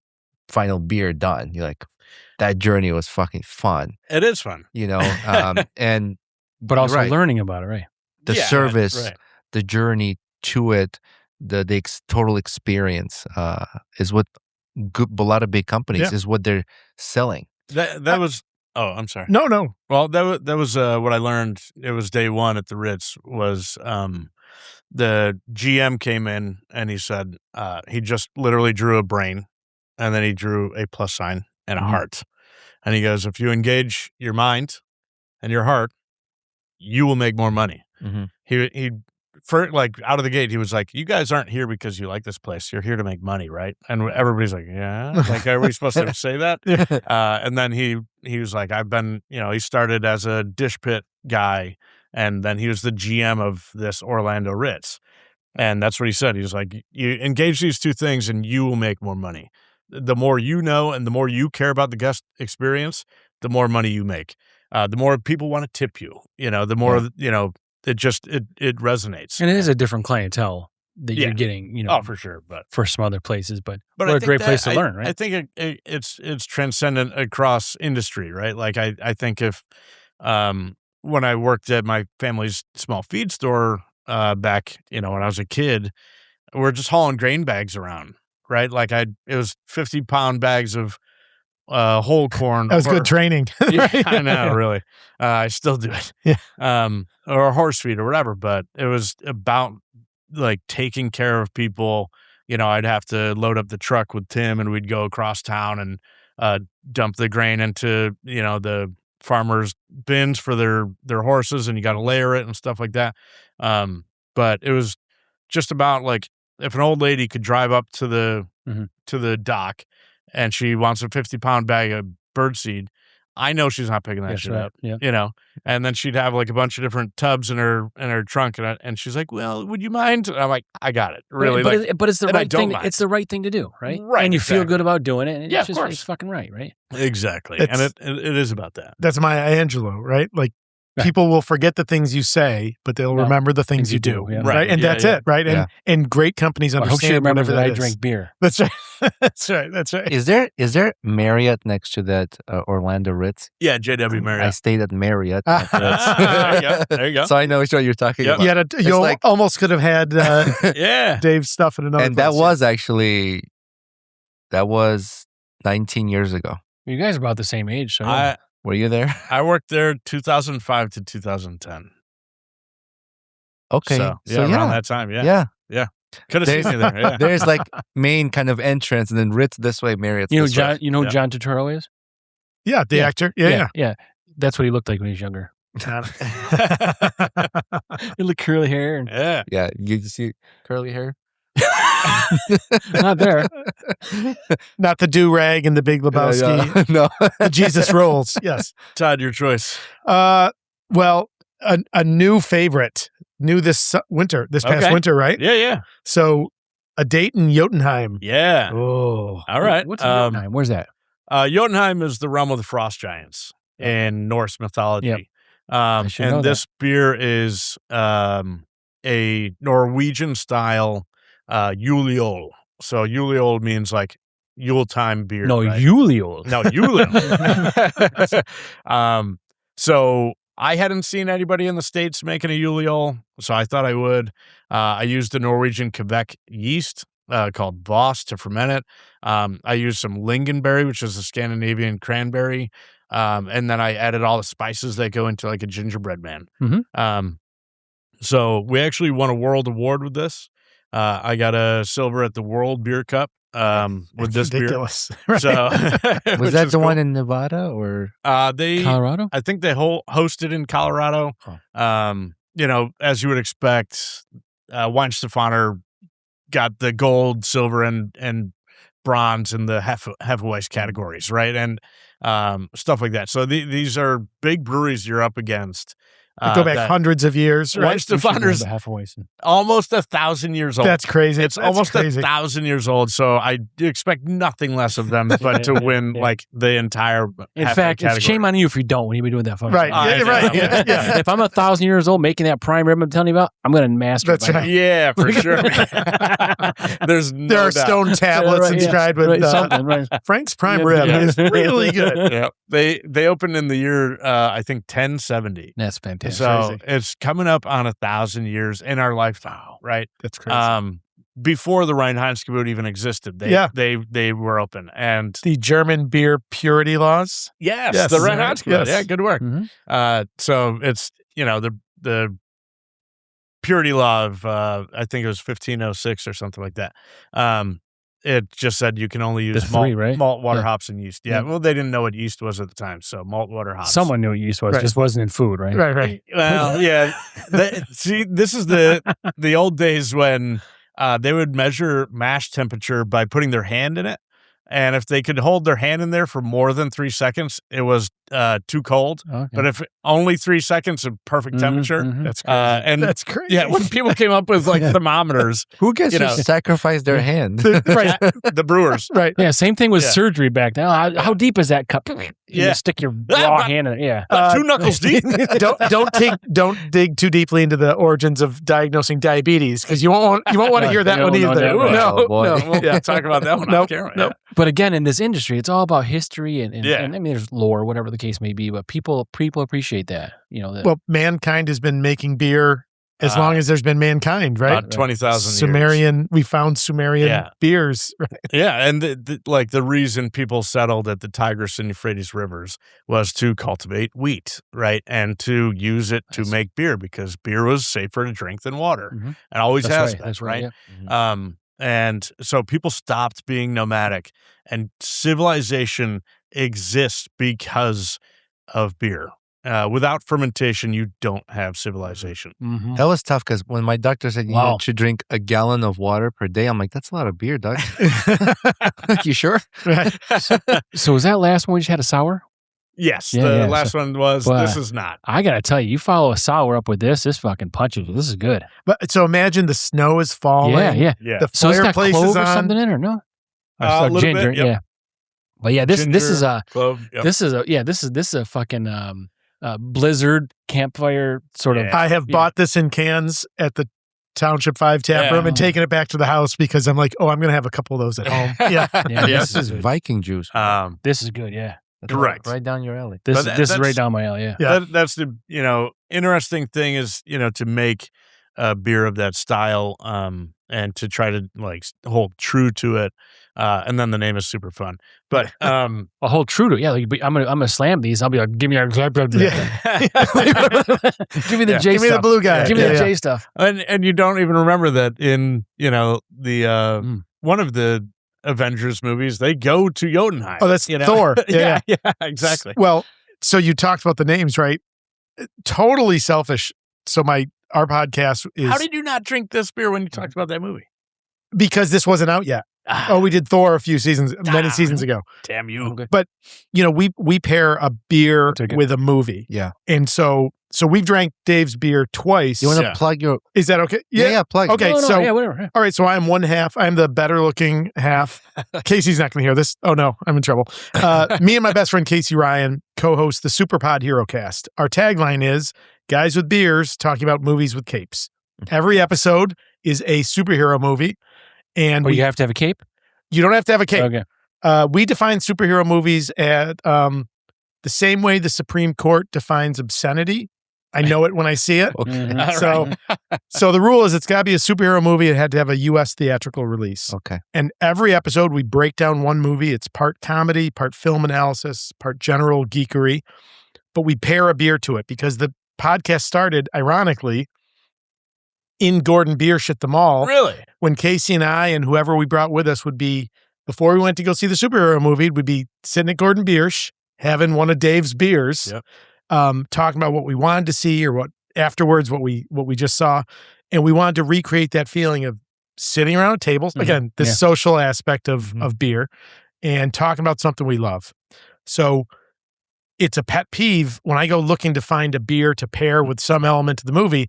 final beer done. You're like, that journey was fucking fun. It is fun. You know? But also learning about it, right? The service, the journey to it, the total experience is what a lot of big companies is what they're selling. That was. Oh, I'm sorry. No. Well, that was what I learned. It was day one at the Ritz. Was the GM came in and he said he just literally drew a brain, and then he drew a plus sign and a heart, and he goes, if you engage your mind and your heart, you will make more money. He for like out of the gate, he was like, you guys aren't here because you like this place. You're here to make money, right? And everybody's like, yeah. Like, are we supposed to say that? And then he was like, I've been, you know, he started as a dish pit guy, and then he was the GM of this Orlando Ritz. And that's what he said. He was like, you engage these two things and you will make more money. The more you know and the more you care about the guest experience, the more money you make. The more people want to tip you, you know, the more, you know, it resonates. And it is a different clientele that you're getting, you know. Oh, for sure. But for some other places, but what a great place to learn, right? I think it's transcendent across industry, right? Like I think if, when I worked at my family's small feed store, back, you know, when I was a kid, we're just hauling grain bags around, right? Like it was 50-pound bags of whole corn. That was good training. Yeah, I know, really. I still do it. Yeah. Or horse feed or whatever, but it was about like taking care of people. You know, I'd have to load up the truck with Tim and we'd go across town and dump the grain into, you know, the farmers' bins for their horses, and you got to layer it and stuff like that. But it was just about like, if an old lady could drive up to the dock and she wants a 50-pound bag of birdseed, I know she's not picking that shit up, you know? And then she'd have like a bunch of different tubs in her trunk, and she's like, well, would you mind? And I'm like, I got it. Really? But it's the right thing. It's the right thing to do, right? Right. And you feel good about doing it. And yeah, it's just, of course. it's fucking right? Exactly. And it is about that. That's Maya Angelou, right? Like, people will forget the things you say, but they'll remember the things you do. Yeah. Right. And that's it. Right. And great companies understand. I hope she remembers whatever that I is. drink beer. That's right. That's right. That's right. Is there Marriott next to that Orlando Ritz? Yeah, JW I Marriott. stayed at Marriott. there you go. There you go. So I know what you're talking Yep. about. You like- almost could have had Yeah. Dave's stuff in another And place. that was 19 years ago. You guys are about the same age, so Were you there? I worked there 2005 to 2010. Okay. So, around that time. Yeah. Could have seen you there. Yeah. There's like main kind of entrance, and then Ritz this way, Marriott. you know this way. John. You know who Yeah. John Turturro is? Yeah, the actor. Yeah. That's what he looked like when he was younger. Yeah. He looked curly hair and Yeah. Yeah, you see curly hair. not there. Not the do-rag and the Big Lebowski. No. The Jesus rolls. Yes. Todd, your choice. Well, a new favorite. New this past Okay. winter, right? Yeah. So a date in Jotunheim. Yeah. Oh. All right. What's Jotunheim? Where's that? Jotunheim is the realm of the frost giants in Norse mythology. Yep. I should know And this beer is a Norwegian style Juliol. So Juliol means like Yuletime beer. No, right? Juliol. No, Juliol. So I hadn't seen anybody in the States making a Juliol, so I thought I would. I used a Norwegian Quebec yeast called Voss to ferment it. I used some lingonberry, which is a Scandinavian cranberry. And then I added all the spices that go into like a gingerbread man. Mm-hmm. So we actually won a world award with this. I got a silver at the World Beer Cup with this ridiculous. beer. Right. So Was that the one in Nevada or Colorado? I think they hosted in Colorado. As you would expect, Weinstefaner got the gold, silver, and bronze in the Hefeweiss categories, right? And stuff like that. So these are big breweries you're up against. Go back hundreds of years, right? Weinstefaner's almost 1,000 years old. That's crazy. It's That's almost crazy. 1,000 years old. So I expect nothing less of them but to win like the entire. In fact, it's shame on you if you don't when you be doing that. Right. Right. Yeah. If I'm 1,000 years old making that prime rib I'm telling you about, I'm going to master That's it. right. Yeah, for sure. There are stone tablets inscribed with something. Right. Frank's prime rib is really good. Yeah. They opened in the year I think 1070. That's fantastic. So it's coming up on 1,000 years in our lifetime, right? That's crazy. Before the Reinheitsgebot even existed, they were open, and The German beer purity laws. yes, the Reinheitsgebot. Yes. Yeah, good work. Mm-hmm. So it's the purity law of I think it was 1506 or something like that. It just said you can only use malt, water, hops, and yeast. Yeah, well, they didn't know what yeast was at the time, so malt, water, hops. Someone knew what yeast was, just wasn't in food, right? Right. Well, yeah. See, this is the old days when they would measure mash temperature by putting their hand in it. And if they could hold their hand in there for more than 3 seconds, it was too cold. Okay. But if only 3 seconds of perfect temperature, That's crazy. that's crazy. Yeah, when people came up with like thermometers, who gets to sacrifice their hand? right? The brewers, Right. Yeah, same thing with surgery back then. How deep is that cup? You just stick your raw hand in it. Yeah. 2 knuckles deep. Don't dig too deeply into the origins of diagnosing diabetes because you won't want to hear that one either. Oh, boy. We'll talk about that one off camera. Nope. But again, in this industry, it's all about history and Yeah. I mean, there's lore, whatever the case may be. But people appreciate that. Well, mankind has been making beer as long as there's been mankind, right? About 20,000 years. Sumerian. We found Sumerian beers. Right? Yeah, and the reason people settled at the Tigris and Euphrates rivers was to cultivate wheat, right, and to use it to make beer because beer was safer to drink than water, and always has been. That's right. Yeah. And so people stopped being nomadic, and civilization exists because of beer. Without fermentation, you don't have civilization. Mm-hmm. That was tough because when my doctor said you need to drink a gallon of water per day, I'm like, that's a lot of beer, doc. You sure? Right. So was that last one we just had a sour? Yes, Yeah, the yeah, last one was. but This is not. I gotta tell you, you follow a sour up with this fucking punches. This is good. But so imagine the snow is falling. Yeah. The So it's got fireplace clove is or on. something in it, or no? A little ginger, bit, yep. yeah. But yeah, this is a Clove, yep. this is a fucking blizzard campfire sort of. I have bought this in cans at the Township 5 tap room and taking it back to the house because I'm like, oh, I'm going to have a couple of those at home. Yeah. This is Viking juice. This is good. Yeah. Correct. Right down your alley. This is right down my alley. Yeah. That's the interesting thing is to make a beer of that style and to try to like hold true to it. And then the name is super fun. But I'll hold true to it. Yeah, like, I'm gonna slam these. I'll be like, give me a give me the J Give stuff. me the blue guy. Give me the J stuff. And you don't even remember that in the one of the Avengers movies, they go to Jotunheim. Oh, that's Thor. Yeah, exactly. Well, so you talked about the names, right? Totally selfish. So our podcast is... How did you not drink this beer when you talked about that movie? Because this wasn't out yet. Oh, we did Thor many seasons ago. Damn you. But, we pair a beer with a movie. Yeah. And so we've drank Dave's beer twice. You want to plug your... Is that okay? Yeah, plug. Okay, No, so... yeah, whatever. Yeah. All right, so I'm one half. I'm the better looking half. Casey's not going to hear this. Oh, no, I'm in trouble. Me and my best friend, Casey Ryan, co-host the Superpod Hero Cast. Our tagline is, guys with beers talking about movies with capes. Every episode is a superhero movie. And you have to have a cape? You don't have to have a cape. Okay. We define superhero movies at the same way the Supreme Court defines obscenity. I know it when I see it. Okay. So the rule is it's got to be a superhero movie. It had to have a U.S. theatrical release. Okay. And every episode we break down one movie. It's part comedy, part film analysis, part general geekery. But we pair a beer to it because the podcast started, ironically, in Gordon Biersch at the mall. Really? When Casey and I and whoever we brought with us would be, before we went to go see the superhero movie, we'd be sitting at Gordon Biersch, having one of Dave's beers, talking about what we wanted to see or what afterwards, what we just saw. And we wanted to recreate that feeling of sitting around a table, again, the social aspect of beer, and talking about something we love. So it's a pet peeve when I go looking to find a beer to pair with some element of the movie.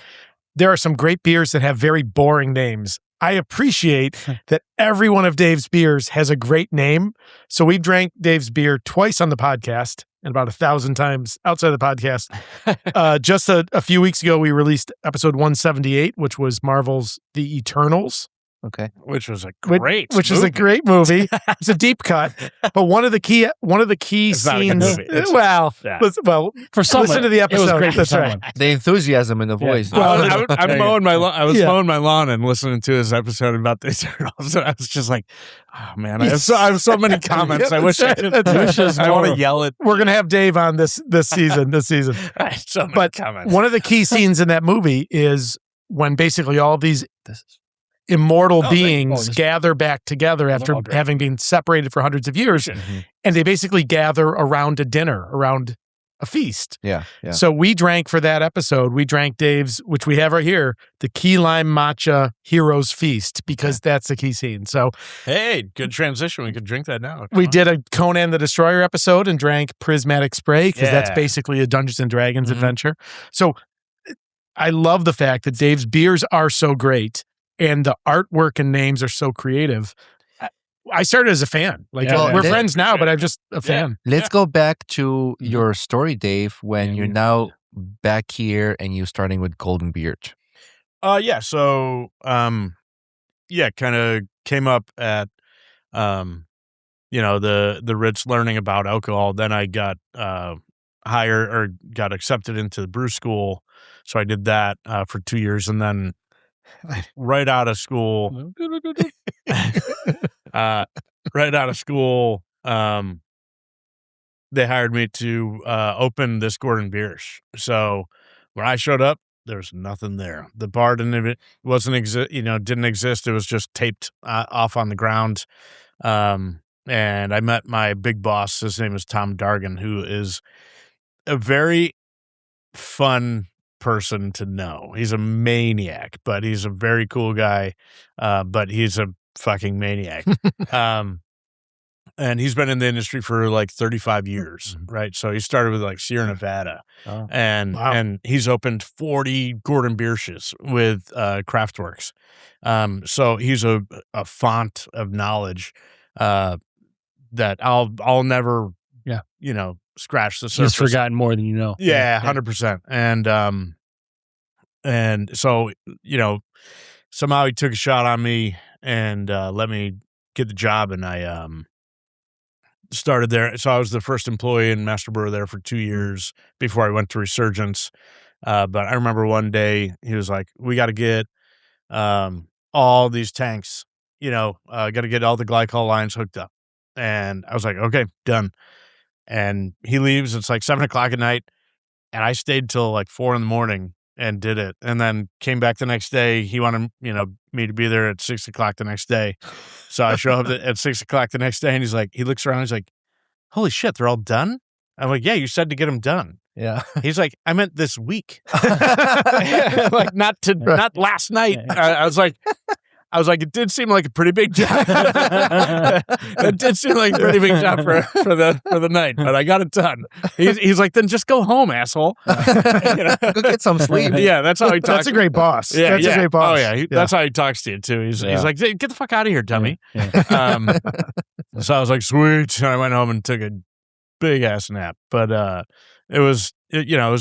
There are some great beers that have very boring names. I appreciate that every one of Dave's beers has a great name. So we drank Dave's beer twice on the podcast and about 1,000 times outside the podcast. Just a few weeks ago, we released episode 178, which was Marvel's The Eternals. Okay. Which was a great which is a great movie. It's a deep cut. But one of the key it's scenes. not a good movie. For someone, listen to the episode. It was great for That's someone. right. The enthusiasm in the voice. Well, I'm mowing my lawn. I was mowing my lawn and listening to his episode about the Eternals. And I was just like, oh man, I have so many comments. I wish I want to yell it. We're gonna have Dave on this season. I have so many But comments. one of the key scenes in that movie is when basically all of these immortal beings gather back together after having been separated for hundreds of years, and they basically gather around a dinner, around a feast. Yeah. So we drank for that episode, we drank Dave's, which we have right here, the Key Lime Matcha Heroes Feast, because that's the key scene. So hey, good transition. We could drink that now. we did a Conan the Destroyer episode and drank Prismatic Spray, because that's basically a Dungeons and Dragons adventure. So I love the fact that Dave's beers are so great and the artwork and names are so creative. I started as a fan. We're friends now, but I'm just a fan. Let's go back to your story, Dave, when you're now back here and you're starting with Golden Beard. So kind of came up at the Ritz learning about alcohol. Then I got got accepted into the brew school. So I did that for 2 years, and then right out of school, they hired me to open this Gordon Biersch. So when I showed up, there was nothing there. The bar didn't exist. It was just taped off on the ground. And I met my big boss. His name is Tom Dargan, who is a very fun person to know. He's a maniac, but he's a very cool guy. But he's a fucking maniac. And he's been in the industry for like 35 years, right? So he started with like Sierra Nevada, and he's opened 40 Gordon Biersches with Craftworks. So he's a font of knowledge that I'll never, scratch the surface. He's forgotten more than you know. Yeah, 100%. And so somehow he took a shot on me and let me get the job, and I started there. So I was the first employee and master brewer there for 2 years before I went to Resurgence. But I remember one day he was like, "We got to get all these tanks, got to get all the glycol lines hooked up." And I was like, "Okay, done." And he leaves. It's like 7:00 at night, and I stayed till like 4 a.m. and did it, and then came back the next day. He wanted me to be there at 6:00 the next day, so I show up at 6:00 the next day, and he looks around, he's like, "Holy shit, they're all done?" I'm like, "Yeah, you said to get them done." Yeah. He's like, "I meant this week." Like not last night. I was like, it did seem like a pretty big job. It did seem like a pretty big job for the night, but I got it done. He's like, "Then just go home, asshole." Go get some sleep. Yeah, that's how he talks. That's a great boss. Yeah, That's a great boss. Oh yeah, that's how he talks to you too. He's like, "Hey, get the fuck out of here, dummy." Yeah. So I was like, "Sweet," and I went home and took a big ass nap. But it was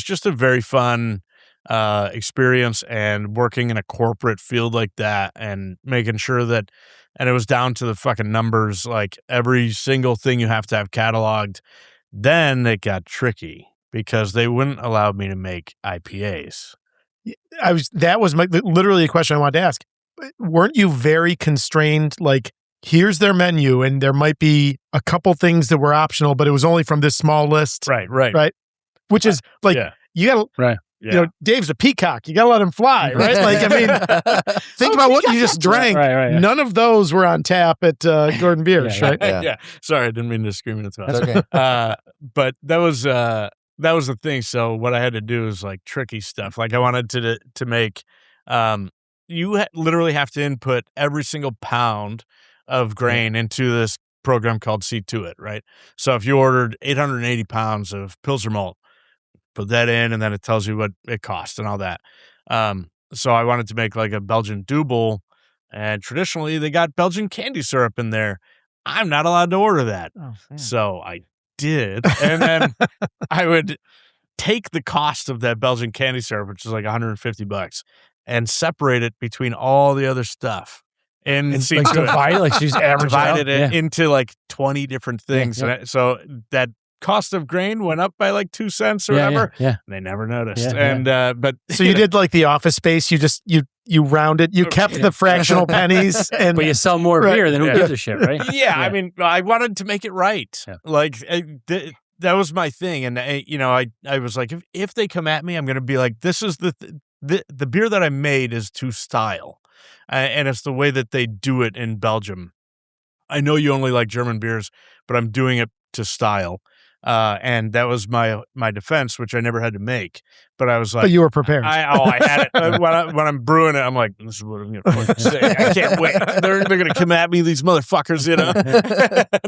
just a very fun experience, and working in a corporate field like that and making sure that, and it was down to the fucking numbers, like every single thing you have to have cataloged. Then it got tricky because they wouldn't allow me to make IPAs. That was literally a question I wanted to ask. Weren't you very constrained? Like, here's their menu, and there might be a couple things that were optional, but it was only from this small list. Right. Which is like, you got to, Right. Yeah. Dave's a peacock. You got to let him fly, right? Like, I mean, think about what you just drank. Right, yeah. None of those were on tap at Gordon Biersch, right? Yeah. Sorry, I didn't mean to scream in the throat. That's okay. But that was the thing. So what I had to do is like tricky stuff. Like I wanted to make, you literally have to input every single pound of grain into this program called See To It, right? So if you ordered 880 pounds of Pilsner malt, put that in, and then it tells you what it costs and all that. So I wanted to make like a Belgian double, and traditionally they got Belgian candy syrup in there. I'm not allowed to order that. So I did. And then I would take the cost of that Belgian candy syrup, which is like $150, and separate it between all the other stuff. And see, like divide, like she's divided it into like 20 different things. Yeah. And so that cost of grain went up by like 2 cents or whatever. Yeah. They never noticed. Yeah, And but So you did like the Office Space. You just you rounded. You kept the fractional pennies, and But you sell more beer than who gives a shit, right? yeah, I mean, I wanted to make it right. Yeah. Like that was my thing. And I was like, if they come at me, I'm going to be like, this is the beer that I made is to style. And it's the way that they do it in Belgium. I know you only like German beers, but I'm doing it to style. And that was my defense, which I never had to make. But I was like, but you were prepared. I had it when I'm brewing it. I'm like, this is what I'm going to fucking say. I can't wait. They're going to come at me, these motherfuckers.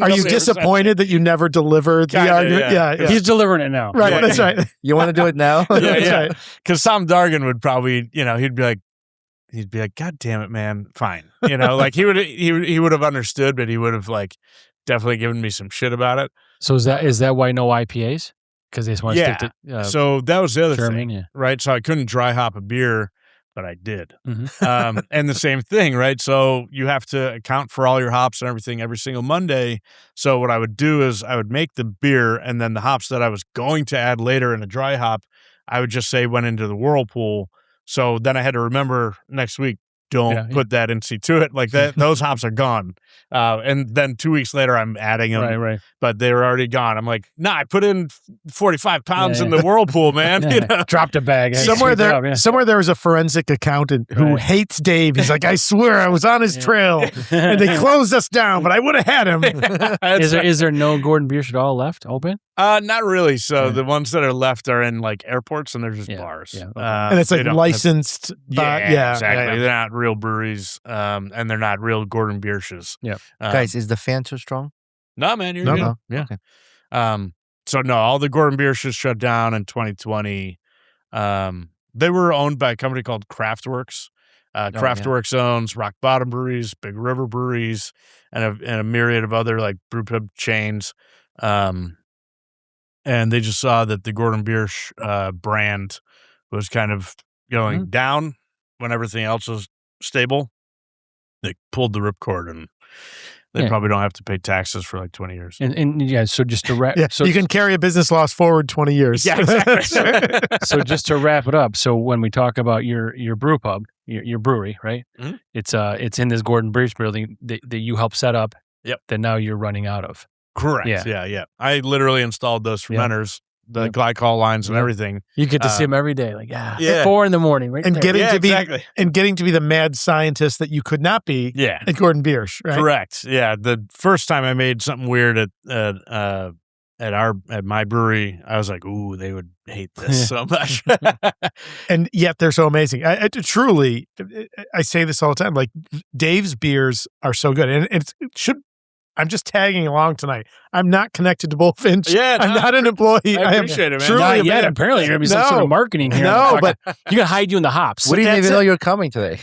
Are you disappointed that you never delivered the argument? Yeah. He's delivering it now. Right. That's right. You want to do it now? Yeah. Because Sam Dargan would probably, he'd be like, God damn it, man. Fine. Like he would have understood, but he would have like definitely given me some shit about it. So is that why no IPAs? Because they just want to stick to so that was the other German, thing, right? So I couldn't dry hop a beer, but I did. Mm-hmm. And the same thing, right? So you have to account for all your hops and everything every single Monday. So what I would do is I would make the beer, and then the hops that I was going to add later in a dry hop, I would just say went into the whirlpool. So then I had to remember next week, don't put that in See To It. Like that, those hops are gone. And then 2 weeks later, I'm adding them, right. But they were already gone. I'm like, nah, I put in 45 pounds in the whirlpool, man. Dropped a bag. Somewhere there was a forensic accountant who hates Dave. He's like, I swear I was on his trail, and they closed us down, but I would have had him. Is there no Gordon Biersch at all left open? Not really. So the ones that are left are in like airports, and they're just bars. Yeah. Okay. And it's like licensed. Exactly. They're not real breweries, and they're not real Gordon Biersches. Yeah. Guys, is the fan too strong? No, man, you're good. No. Yeah. Okay. So no, all the Gordon Biersches shut down in 2020. They were owned by a company called Craftworks. Craftworks owns Rock Bottom Breweries, Big River Breweries, and a myriad of other like brew pub chains. And they just saw that the Gordon Biersch brand was kind of going down when everything else was stable, they pulled the ripcord, and they probably don't have to pay taxes for like 20 years. And yeah, so just to wrap, Yeah, so you can carry a business loss forward 20 years. Yeah, exactly. so just to wrap it up, so when we talk about your brew pub, your brewery, right? Mhm. It's in this Gordon Biersch building that you helped set up. Yep. That now you're running out of. Correct. Yeah. I literally installed those fermenters, the glycol lines and everything. You get to see them every day, like Yeah. at 4 a.m, right? And there. getting to be exactly. and getting to be the mad scientist that you could not be Yeah. at Gordon Biersch, right? Correct. Yeah. The first time I made something weird at my brewery, I was like, ooh, they would hate this so much. And yet they're so amazing. I truly, I say this all the time. Like Dave's beers are so good, and it should. I'm just tagging along tonight. I'm not connected to Bullfinch. Yeah, I'm no, not an employee. I appreciate it, man. Truly Not a yet. fan. Apparently, you're gonna be some No. sort of marketing here. No, but you're gonna hide you in the hops. We didn't that's even it. know you were coming today.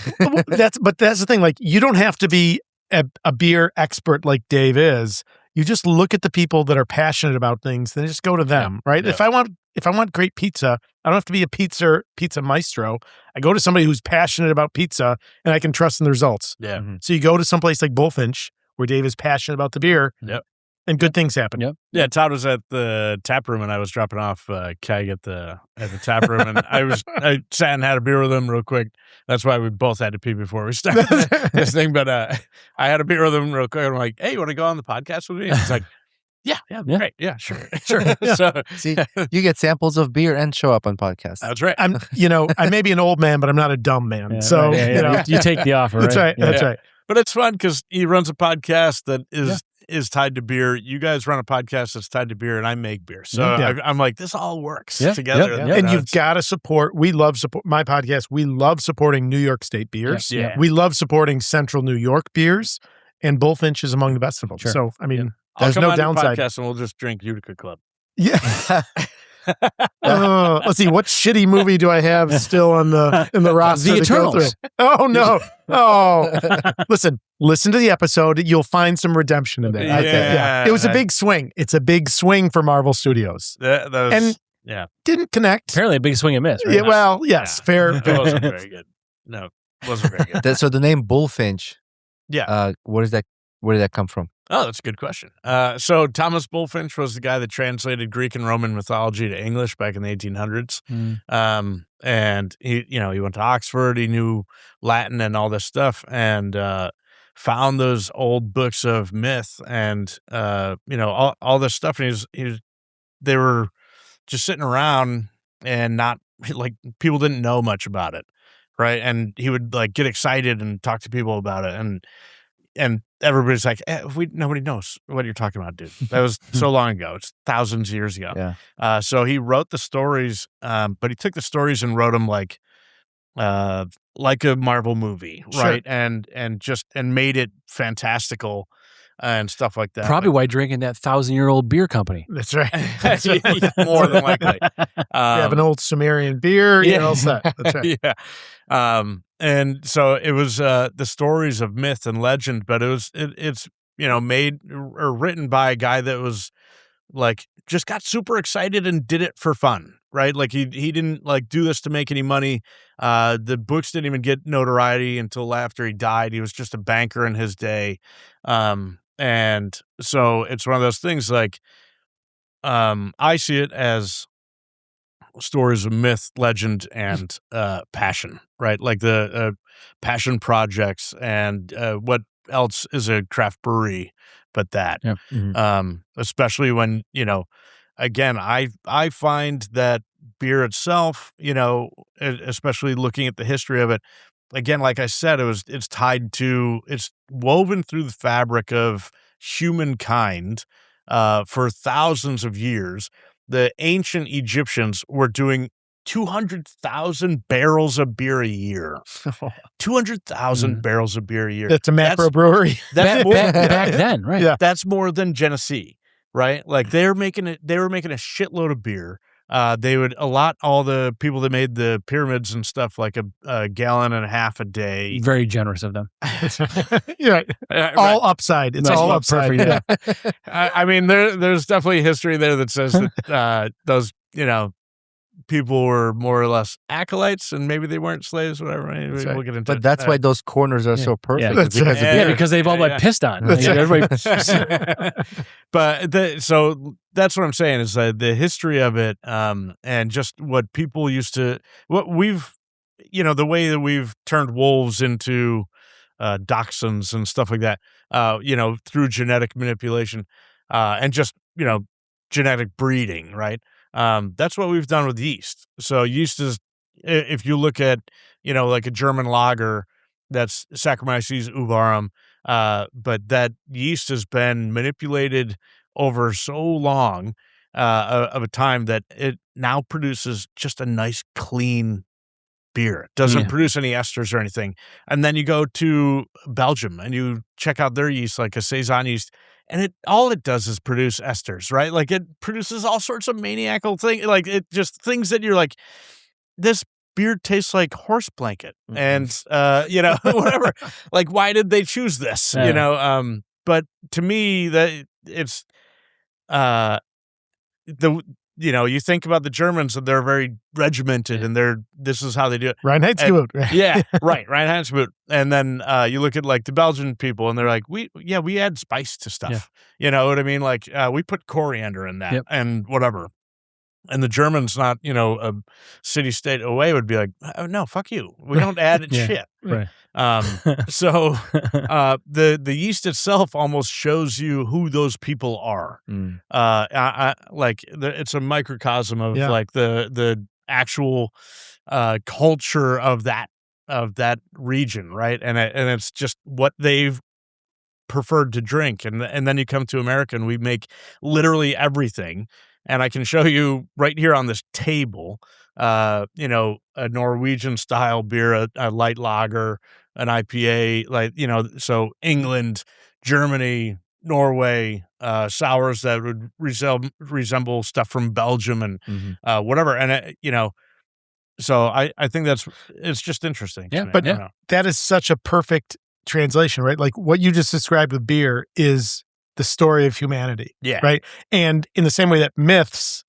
that's the thing. Like you don't have to be a beer expert like Dave is. You just look at the people that are passionate about things, then just go to them, right? Yeah. If I want great pizza, I don't have to be a pizza maestro. I go to somebody who's passionate about pizza, and I can trust in the results. Yeah. So you go to someplace like Bullfinch, where Dave is passionate about the beer, Yep. and good things happen. Yep. Yeah, Todd was at the tap room, and I was dropping off keg at the tap room, and I sat and had a beer with him real quick. That's why we both had to pee before we started this thing. But I had a beer with him real quick. And I'm like, "Hey, you want to go on the podcast with me?" And he's like, "Yeah, great, yeah, sure." Yeah. So See, you get samples of beer and show up on podcasts. that's right. I may be an old man, but I'm not a dumb man. Yeah, So right, yeah, you know, you take the offer. that's right. Yeah. That's right. But it's fun because he runs a podcast that is tied to beer. You guys run a podcast that's tied to beer, and I make beer. So Yeah. I'm like, this all works Yeah. together. Yeah. You And know, you've got to support. We love support my podcast. We love supporting New York State beers. Yeah. We love supporting Central New York beers, and Bullfinch is among the best of them. Sure. So I mean, I'll there's come no on your downside. podcast and we'll just drink Utica Club. Yeah. Let's see. What shitty movie do I have still in the roster? The to go Eternals. through? Oh no! Oh, listen to the episode. You'll find some redemption in there. Yeah. It was a big swing. It's a big swing for Marvel Studios. That was, And yeah, Didn't connect. Apparently, a big swing and miss. Right? Yeah, well, yes, Yeah. fair. It wasn't very good. No, it wasn't very good. So the name Bullfinch. Yeah. Where did that come from? Oh, that's a good question. So Thomas Bullfinch was the guy that translated Greek and Roman mythology to English back in the 1800s. And he went to Oxford. He knew Latin and all this stuff, and found those old books of myth and all this stuff. And they were just sitting around and not like people didn't know much about it, right? And he would like get excited and talk to people about it, and everybody's like, nobody knows what you're talking about, dude. That was so long ago. It's thousands of years ago. Yeah. So he wrote the stories, but he took the stories and wrote them like a Marvel movie, Sure. right? And made it fantastical and stuff like that. Probably why drinking that 1,000-year-old beer company. That's right. More than likely. You have an old Sumerian beer. yeah. You're all set. That's right. Yeah. And so it was the stories of myth and legend, but it's made or written by a guy that was like just got super excited and did it for fun, right? Like he didn't like do this to make any money. The books didn't even get notoriety until after he died. He was just a banker in his day. And so it's one of those things like I see it as stories of myth, legend, and passion, right? Like the passion projects and what else is a craft brewery but that. Yep. Especially when, again, I find that beer itself, especially looking at the history of it, again, like I said, it's woven through the fabric of humankind for thousands of years. The ancient Egyptians were doing 200,000 barrels of beer a year. 200,000 barrels of beer a year. That's a macro brewery. That's more, Back then, right? Yeah. that's more than Genesee, right? Like they were making a shitload of beer. They would allot all the people that made the pyramids and stuff like a gallon and a half a day. Very generous of them. Yeah. All upside. It's Nice. all Well, upside. perfect, yeah. I mean, there's definitely history there that says that those, people were more or less acolytes, and maybe they weren't slaves, whatever. That's We'll right. get into But it. that's why those corners are so perfect. That's because right. of beer. because they've all been pissed on. That's right. Everybody, But so that's what I'm saying is the history of it, and just what people used to, what we've, the way that we've turned wolves into dachshunds and stuff like that, through genetic manipulation, and just, genetic breeding, right? That's what we've done with yeast. So yeast is, if you look at, like a German lager, that's Saccharomyces uvarum, but that yeast has been manipulated over so long of a time that it now produces just a nice, clean beer. It doesn't produce any esters or anything. And then you go to Belgium and you check out their yeast, like a Saison yeast, and all it does is produce esters, right? Like it produces all sorts of maniacal things, like it just things that you're like, this beer tastes like horse blanket, and whatever. Like, why did they choose this? But to me, that it's you think about the Germans, and they're very regimented, and this is how they do it. Reinheitsgebot. Yeah, right. Reinheitsgebot. And then you look at like the Belgian people, and they're like, we add spice to stuff. You know what I mean? Like we put coriander in that and whatever. And the Germans, not a city state away, would be like, oh, no, fuck you. We don't add shit. right. So the yeast itself almost shows you who those people are. It's a microcosm of like the actual culture of that region, right? And it's just what they've preferred to drink. And then you come to America, and we make literally everything. And I can show you right here on this table, a Norwegian style beer, a light lager, an IPA, so England, Germany, Norway, sours that would resemble stuff from Belgium and whatever. And, so I think it's just interesting. Yeah, but that is such a perfect translation, right? Like what you just described with beer is the story of humanity. Yeah. Right. And in the same way that myths,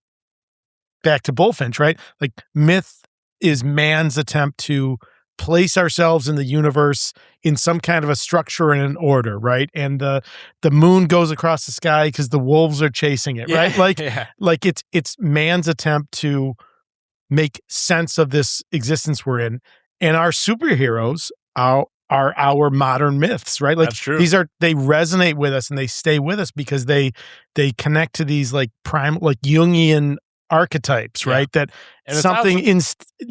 back to Bullfinch, right? Like myth is man's attempt to place ourselves in the universe in some kind of a structure and an order, right? And the moon goes across the sky because the wolves are chasing it, right? Like it's man's attempt to make sense of this existence we're in. And our superheroes are our modern myths, right? Like that's true. They resonate with us and they stay with us because they connect to these like Jungian archetypes, right? That and something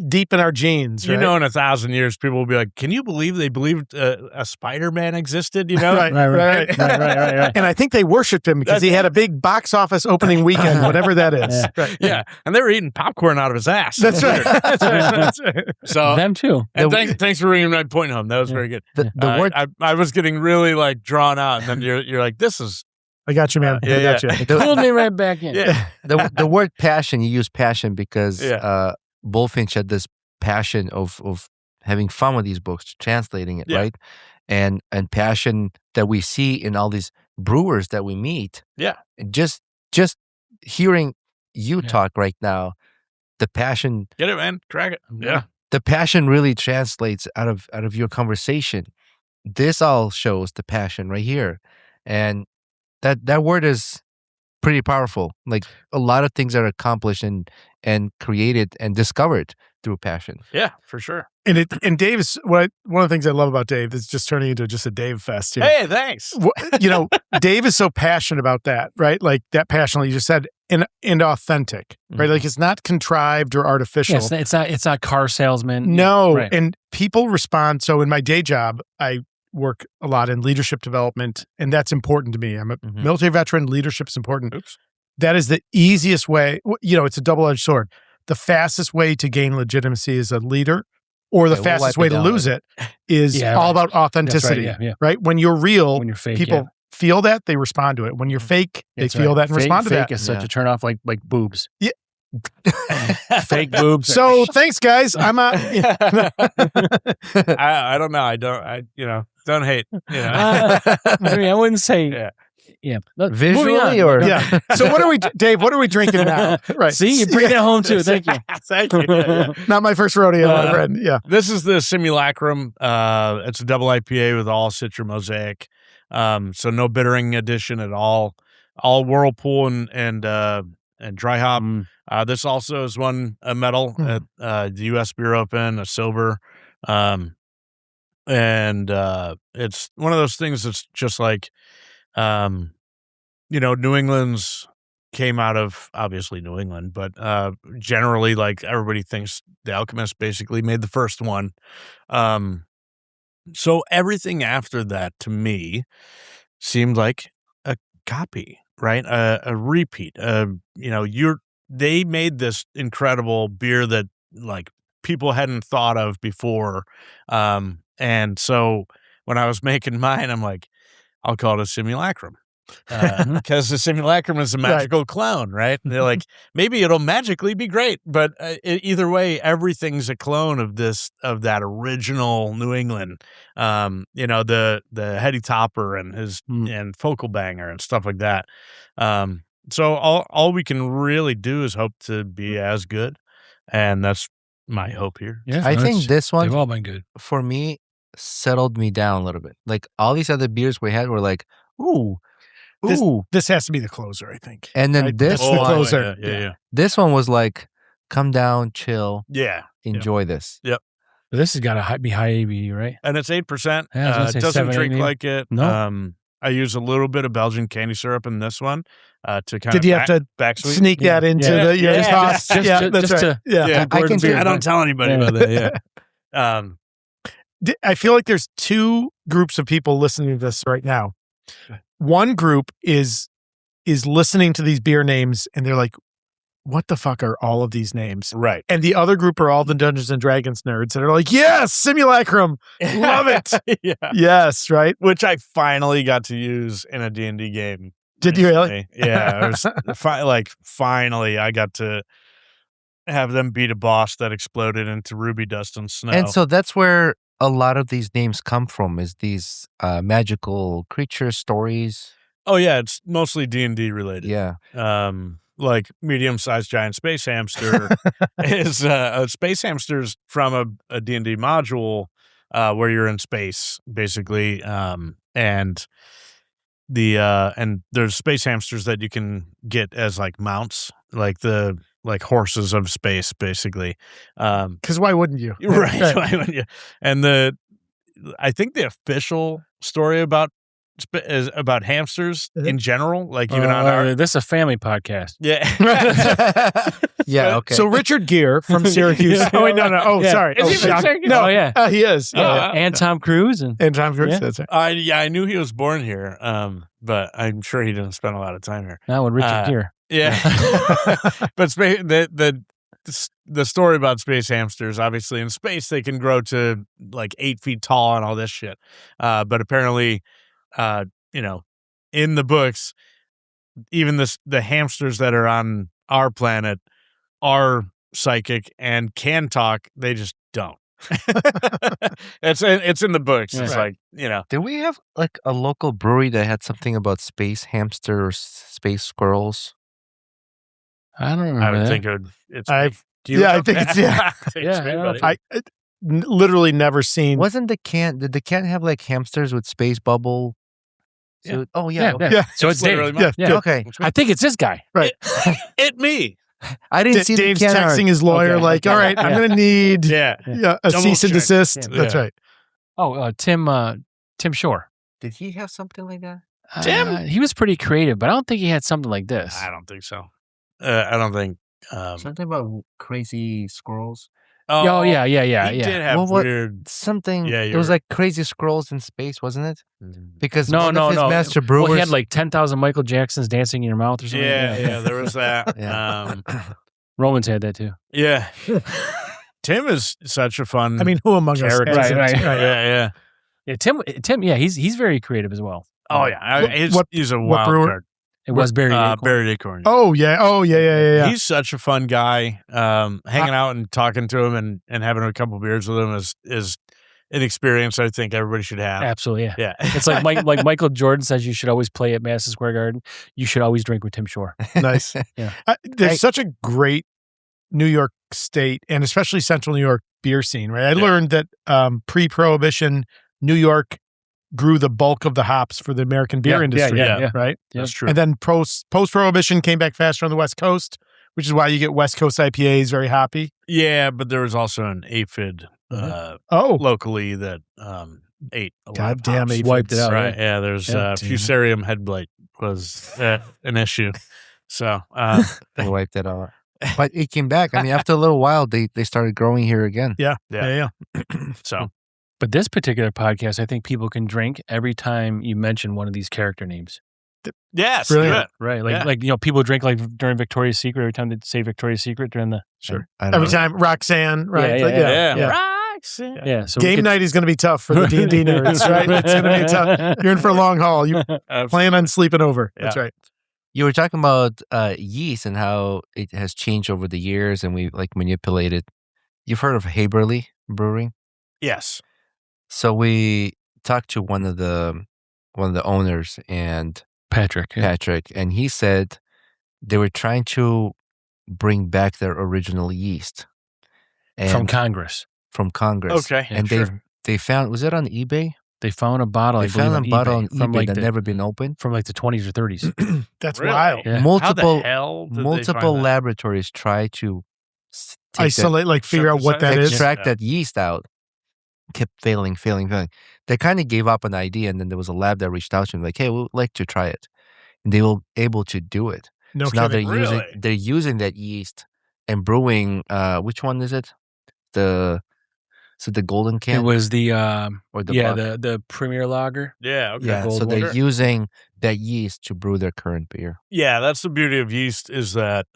deep in our genes, right? In 1,000 years, people will be like, can you believe they believed a Spider-Man existed, Right. And I think they worshipped him because he had a big box office opening weekend, whatever that is. Yeah. And they were eating popcorn out of his ass. That's right. That's right. So them too. And thanks for bringing my point home. That was very good. The word I was getting really like drawn out, and then you're like, this is. I got you, man. I got you. Pulled me right back in. Yeah. The word passion, you use passion because Bullfinch had this passion of having fun with these books, translating it, right? And passion that we see in all these brewers that we meet. Yeah. Just hearing you talk right now, the passion. Get it, man. Crack it. Yeah. The passion really translates out of your conversation. This all shows the passion right here. And that word is pretty powerful. Like a lot of things are accomplished and created and discovered through passion. Yeah, for sure. And Dave is one of the things I love about Dave is just turning into just a Dave fest. Hey, thanks. Dave is so passionate about that, right? Like that passion, like you just said, and authentic, right? Like it's not contrived or artificial. Yeah, it's not car salesman. No, right. And people respond. So in my day job, I work a lot in leadership development, and that's important to me. I'm a military veteran. Leadership's important. Oops. That is the easiest way. It's a double-edged sword. The fastest way to gain legitimacy as a leader, or the fastest way to lose it, is all about authenticity. Right? When you're real, when you're fake, people feel that, they respond to it. When you're fake, they feel that and respond to that. Fake is such a turnoff, like boobs. Yeah. Fake boobs. So thanks, guys. I'm out. I don't know. Don't hate. I mean, I wouldn't say Yeah. Moving Visually on. or Yeah. So what are we, Dave? What are we drinking now? Right. See, you bring that home too. Thank you. Thank you. Yeah. Not my first rodeo, my friend. Yeah. This is the Simulacrum. It's a double IPA with all Citra Mosaic. So no bittering addition at all. All Whirlpool and dry hop. This also has won a medal at the U.S. Beer Open, a silver. And it's one of those things that's just like, New England's came out of obviously New England, but generally, like, everybody thinks the Alchemist basically made the first one. So everything after that to me seemed like a copy, right? A repeat. They made this incredible beer that, like, people hadn't thought of before. And so when I was making mine, I'm like, I'll call it a Simulacrum. Because the Simulacrum is a magical clown, right? And they're like, maybe it'll magically be great, but either way, everything's a clone of that original New England. The Heady Topper and his and Focal Banger and stuff like that. So all we can really do is hope to be as good, and that's my hope here. Yeah, I think this one, they've all been good. for me, settled me down a little bit. Like, all these other beers we had were like, ooh. This has to be the closer, I think. And then this That's the one, closer. Yeah. this one was like, come down, chill, Yeah. enjoy this. Yep. This has got to be high ABV, right? And it's 8%. Yeah, I was gonna say it doesn't 7, drink 8, like it. No. I use a little bit of Belgian candy syrup in this one to kind of Did you have to back sweet. sneak that into your sauce? That's right. Yeah, I can I don't tell anybody about that. Yeah. I feel like there's two groups of people listening to this right now. One group is listening to these beer names and they're like, what the fuck are all of these names? Right. And the other group are all the Dungeons and Dragons nerds that are like, yes, Simulacrum. Love it. Yeah. Yes, right? Which I finally got to use in a D&D game. Did you really? recently. Yeah. It was finally I got to have them beat a boss that exploded into ruby dust and snow. And so that's where a lot of these names come from, is these magical creature stories. Oh yeah, it's mostly D&D related. Yeah. Like medium-sized giant space hamster is a space hamster's from a D&D module where you're in space basically, and there's space hamsters that you can get as like mounts, like the horses of space basically. Because why wouldn't you? Right. Why wouldn't you? And I think the official story is about hamsters in general, like even on our. This is a family podcast. Yeah. Yeah. Okay. So Richard Gere from Syracuse. Oh wait, no. Oh, Yeah. sorry. Is he from shock. Syracuse? No, Oh, yeah. he is. Yeah. And Tom Cruise and And Tom Cruise. Yeah. That's right. I knew he was born here, but I'm sure he didn't spend a lot of time here. now with Richard Gere. Yeah. But the story about space hamsters, obviously in space they can grow to like 8 feet tall and all this shit. But apparently, in the books, even the hamsters that are on our planet are psychic and can talk. They just don't. It's in the books. It's Right. like, did we have like a local brewery that had something about space hamster or space squirrels? I don't remember I would that. think it's. I think it's Yeah, I don't know. I literally never seen. Wasn't did the can have like hamsters with space bubble? So, oh yeah. Okay. Yeah. So it's Dave. literally mine. Yeah. Okay. I think it's this guy. Right. It me. I didn't see Dave's the can art. texting his lawyer, Okay. like, all right, I'm going to need Yeah. a Double cease and check. desist. Yeah. That's right. Oh, Tim Shore. Did he have something like that? Tim? He was pretty creative, but I don't think he had something like this. I don't think so. I don't think. Something about crazy squirrels. Oh, yeah. He did have Well, what- weird. Something. Yeah, it was like crazy squirrels in space, wasn't it? Because No, one no, of his no. master brewers. Well, he had like 10,000 Michael Jacksons dancing in your mouth or something. Yeah, there was that. Yeah. Romans had that too. Yeah. Tim is such a fun. I mean, who among us? character. hasn't? Right. Yeah. Yeah, Tim. Yeah, he's very creative as well. Oh yeah, he's a wild brewer? card. It was Barry. Acorn. Barry Acorn. Oh, yeah. He's such a fun guy. Hanging out and talking to him and having a couple beers with him is an experience I think everybody should have. Absolutely, yeah. Yeah. It's like Michael Jordan says you should always play at Madison Square Garden. You should always drink with Tim Shore. Nice. Yeah. There's such a great New York State and especially Central New York beer scene, right? I learned that pre-Prohibition, New York grew the bulk of the hops for the American beer industry, right? That's true. And then post-Prohibition came back faster on the West Coast, which is why you get West Coast IPAs very hoppy. Yeah, but there was also an aphid locally that ate a lot God of damn hops. aphids. Wiped it out. Right, yeah, there's Fusarium head blight was an issue. So They wiped it out. But it came back. I mean, after a little while, they started growing here again. Yeah. So But this particular podcast, I think people can drink every time you mention one of these character names. yes, Brilliant. do it. Right. Yeah. Like people drink like during Victoria's Secret, every time they say Victoria's Secret during the I don't Every know. time Roxanne, right? Yeah. Yeah. So Game night is going to be tough for the D&D nerds, right? It's going to be tough. You're in for a long haul. You plan on sleeping over. That's right. You were talking about yeast and how it has changed over the years, and we like manipulated. You've heard of Haberly Brewing? Yes. So we talked to one of the owners and Patrick. and he said they were trying to bring back their original yeast From Congress. From Congress. Okay. And they found, was it on eBay? They found a bottle. They I believe, found a bottle on from eBay like that never been opened. from like the 20s or 30s. That's Really? wild. Yeah. Multiple How the hell did they multiple find that? laboratories try to Isolate, like figure out what that is. extract that yeast out. Kept failing. They kind of gave up an idea, and then there was a lab that reached out to them, like, "Hey, we'd like to try it," and they were able to do it. No So now kidding. they're using that yeast and brewing. Which one is it? The golden can. It was the or the yeah, buck? the Premier Lager. Yeah. Okay. Yeah, so gold they're water. using that yeast to brew their current beer. Yeah, that's the beauty of yeast is that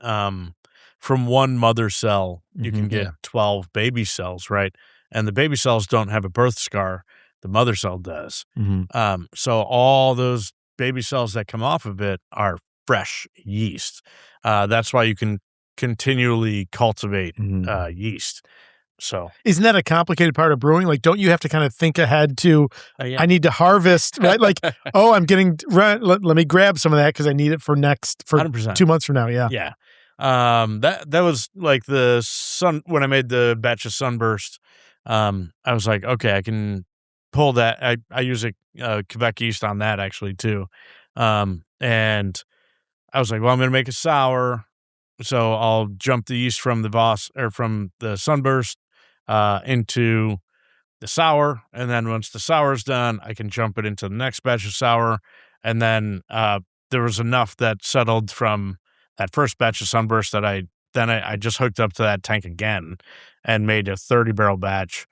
from one mother cell, you can get 12 baby cells, right? And the baby cells don't have a birth scar. The mother cell does. Mm-hmm. So all those baby cells that come off of it are fresh yeast. That's why you can continually cultivate yeast. So Isn't that a complicated part of brewing? Like, don't you have to kind of think ahead to, Yeah. I need to harvest, right? Like, I'm getting, let me grab some of that because I need it for 100%. 2 months from now. Yeah. Yeah. That was like when I made the batch of Sunburst, I was like, okay, I can pull that. I use a Quebec yeast on that actually too. And I was like, well, I'm going to make a sour. So I'll jump the yeast from the Voss or from the Sunburst, into the sour. And then once the sour is done, I can jump it into the next batch of sour. And then, there was enough that settled from that first batch of Sunburst that I just hooked up to that tank again and made a 30-barrel batch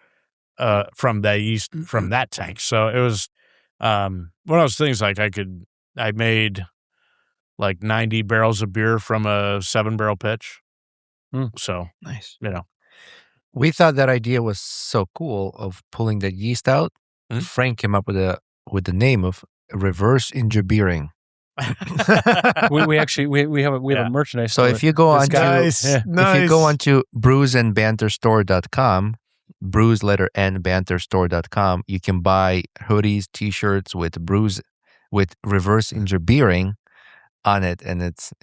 from that yeast from that tank. So it was one of those things like I made like 90 barrels of beer from a 7-barrel pitch. So Nice. you know, We thought that idea was so cool of pulling the yeast out. Frank came up with the name of reverse engineering. we actually we have a merchandise. So store. if you go on Nice. if you go onto BrewsNBanterStore.com, brews letter N banterstore.com, you can buy hoodies, t-shirts with reverse engineering on it, and it's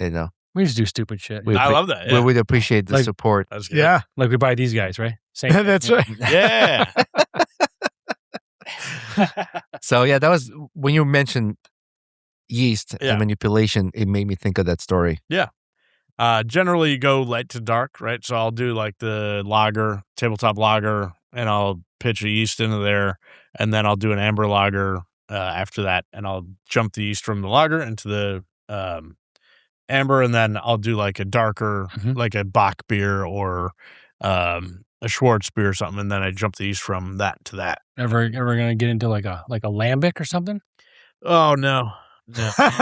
we just do stupid shit. we I love that. Yeah. we would appreciate the Like- support. That's good. Yeah. Like we buy these guys, right? Same. That's right. Yeah. So yeah, that was when you mentioned yeast Yeah. and manipulation, it made me think of that story. Generally you go light to dark, right? So I'll do like the lager, tabletop lager, and I'll pitch a yeast into there, and then I'll do an amber lager after that, and I'll jump the yeast from the lager into the amber, and then I'll do like a darker, like a Bach beer or a Schwartz beer or something, and then I jump the yeast from that to that. Ever gonna get into like a lambic or something? Oh no.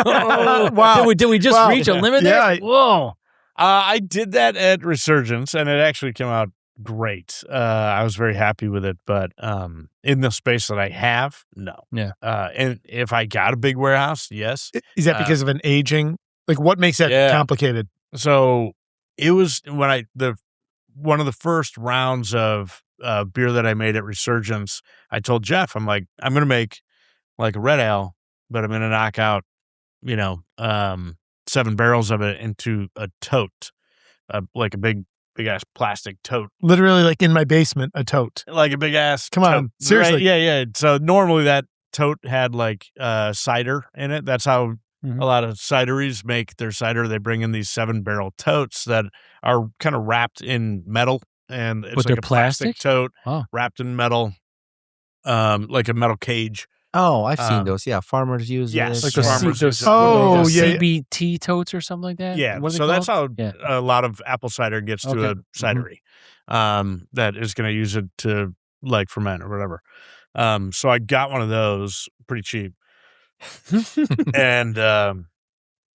Wow. Did we just reach a limit there? Yeah. Whoa. I did that at Resurgence, and it actually came out great. I was very happy with it, but in the space that I have, no. Yeah. And if I got a big warehouse, yes. Is that because of an aging? Like, what makes that Yeah. complicated? So it was one of the first rounds of beer that I made at Resurgence, I told Jeff, I'm like, I'm going to make like a red ale, but I'm going to knock out, 7 barrels of it into a tote, like a big ass plastic tote. Literally like in my basement, a tote. Like a big ass Come on, tote. seriously. Right? Yeah. So normally that tote had like cider in it. That's how a lot of cideries make their cider. They bring in these 7-barrel totes that are kind of wrapped in metal, and it's But like they're a plastic tote Oh. wrapped in metal, like a metal cage. Oh, I've seen those. Yeah, farmers use yes, it. Like the those, farmers use it. Oh, those yeah. CBT totes or something like that? Yeah, What are they so that's called? how a lot of apple cider gets to a cidery that is going to use it to like ferment or whatever. So I got one of those pretty cheap, and I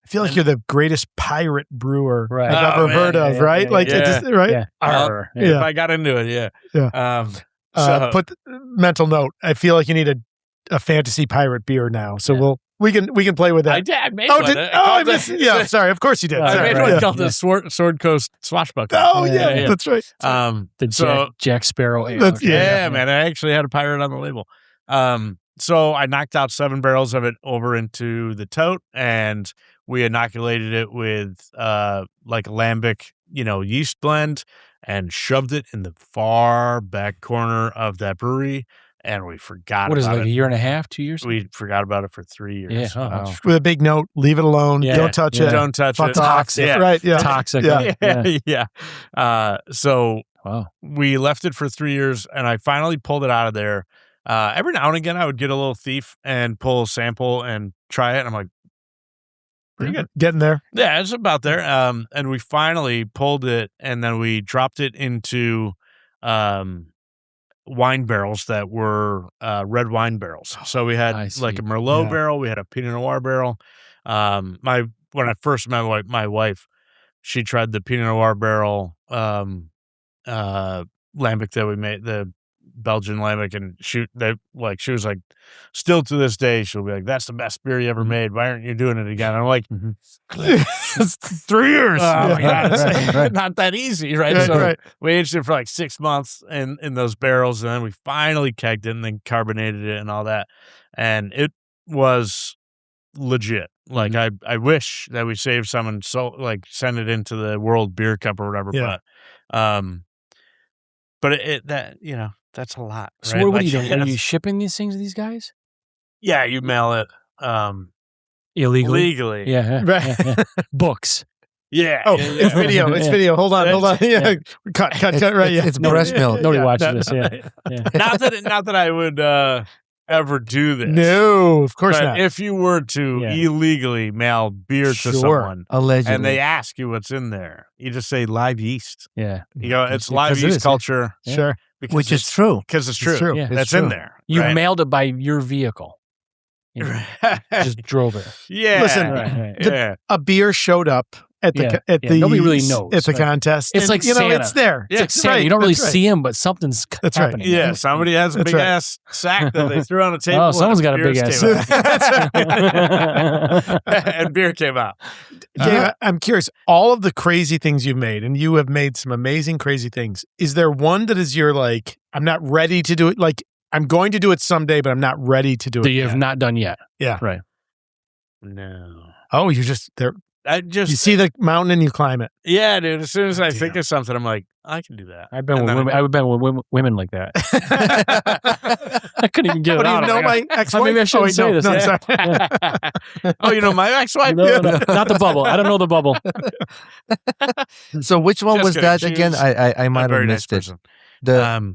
feel like you're the greatest pirate brewer Right. I've ever heard of, right? Like, yeah. it just, right? Yeah. Arr. if Yeah. I got into it, Yeah. So Put mental note. I feel like you need a fantasy pirate beer now. So we can play with that. I made Oh, one. I missed it. Yeah, sorry. Of course you did. I I Sorry. made right. one called the Sword Coast Swashbuckler. Oh, Yeah, yeah, yeah. that's right. The So Jack Sparrow ale. That's- Okay. yeah, man, I actually had a pirate on the label. So I knocked out 7 barrels of it over into the tote, and we inoculated it with like a lambic, yeast blend, and shoved it in the far back corner of that brewery, and we forgot What is it, about like it. a year and a half, 2 years? We forgot about it for 3 years. Yeah. Oh, Wow. With a big note, leave it alone. Yeah. Don't touch it. Don't touch Fuck it. off. Toxic. Yeah. Right, yeah. Toxic. Yeah. Yeah. Yeah. So Wow. we left it for 3 years, and I finally pulled it out of there. Every now and again, I would get a little thief and pull a sample and try it. And I'm like, pretty good. Getting there. Yeah, it's about there. And we finally pulled it, and then we dropped it into wine barrels that were red wine barrels. So we I had see. like a Merlot Yeah. barrel, we had a Pinot Noir barrel. When I first met my wife, she tried the Pinot Noir barrel lambic that we made, the Belgian lambic, and she was like, still to this day, she'll be like, "That's the best beer you ever made. Why aren't you doing it again?" I'm like, It's 3 years. "Oh my god, it's Right. not that easy, right?" Right, So right. we aged it for like 6 months in those barrels, and then we finally kegged it and then carbonated it and all that, and it was legit. Like I wish that we saved some and send it into the World Beer Cup or whatever. Yeah. But that's a lot. So right? what are Like, you doing? Are that's- you shipping these things to these guys? Yeah, you mail it Illegally? legally. Yeah. Right. Yeah. Books. Yeah. Oh, yeah, it's yeah. video. It's Yeah. video. Hold on. Yeah. Cut. Right. Yeah. It's breast milk. Nobody Yeah, watches this. Yeah. Not that I would ever do this. No, of course But not. if you were to Yeah. illegally mail beer to Sure. someone Allegedly. and they ask you what's in there, you just say live yeast. Yeah. You go, it's Because live it yeast is, yeah. culture. Yeah. Sure. Because Which is it's- true. Because it's true. true. Yeah. That's It's in true. there. You right? mailed it by your vehicle. You know, just drove it. Yeah. Listen, Right. Yeah. A beer showed up at the Yeah. Yeah. Nobody really knows, at the right? contest. It's and, like it's Santa. there. Yeah, It's like Santa. You don't really see him, but something's That's right. happening. Yeah, somebody has a That's big right. ass sack that they threw on a table. Oh, someone's got a and big beers ass came sack. out. And beer came out. Dave, I'm curious. All of the crazy things you've made, and you have made some amazing crazy things. Is there one that is your like, I'm not ready to do it? Like, I'm going to do it someday, but I'm not ready to do That it you yet. have not done yet. Yeah. Right. No. Oh, you just there. I just You see the mountain and you climb it. yeah, dude. As soon as I Damn. think of something, I'm like, I can do that. I've been And with then women. I've been with women like that. I couldn't even get What it do you out. know I'm my like, ex-wife? maybe I shouldn't say this. No, Yeah. sorry. Oh, you know my ex-wife? No, not the bubble. I don't know the bubble. So which one Just was kidding. that She again? was I A might have very nice missed it. person. The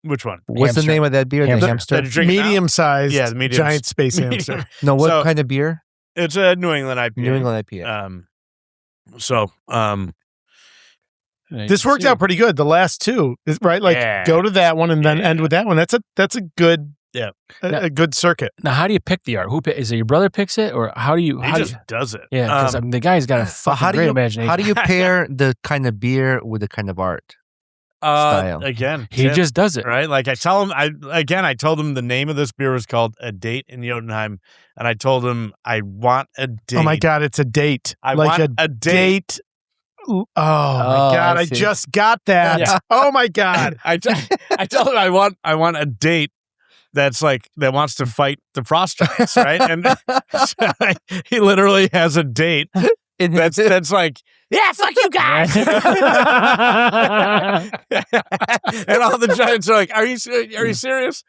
Which one? what's the Hamster. name of that beer? Hamster. The hamster. That you drink now? Medium-sized, Yeah, the medium- giant space hamster. No, what So- kind of beer? It's a New England IPA. New England IPA. This worked out pretty good. The last two, right? Like, Yeah. go to that one and then Yeah. end with that one. That's a good, Yeah. a good circuit. Now, how do you pick the art? Is it your brother picks it, or how do you? He How do just you does it. yeah, because the guy's got a But fucking great imagination. how do you pair the kind of beer with the kind of art? style? Again, he tip, just does it. right. Like I tell him, I told him the name of this beer was called A Date in Jotunheim, and I told him I want a date. Oh my God, it's a date. I like want a date. Oh my God! I just got that. Yeah. Oh my God! I told him I want a date that's like that wants to fight the frost giants, right? And so he literally has a date that's like, yeah, fuck you guys. And all the giants are like, are you serious?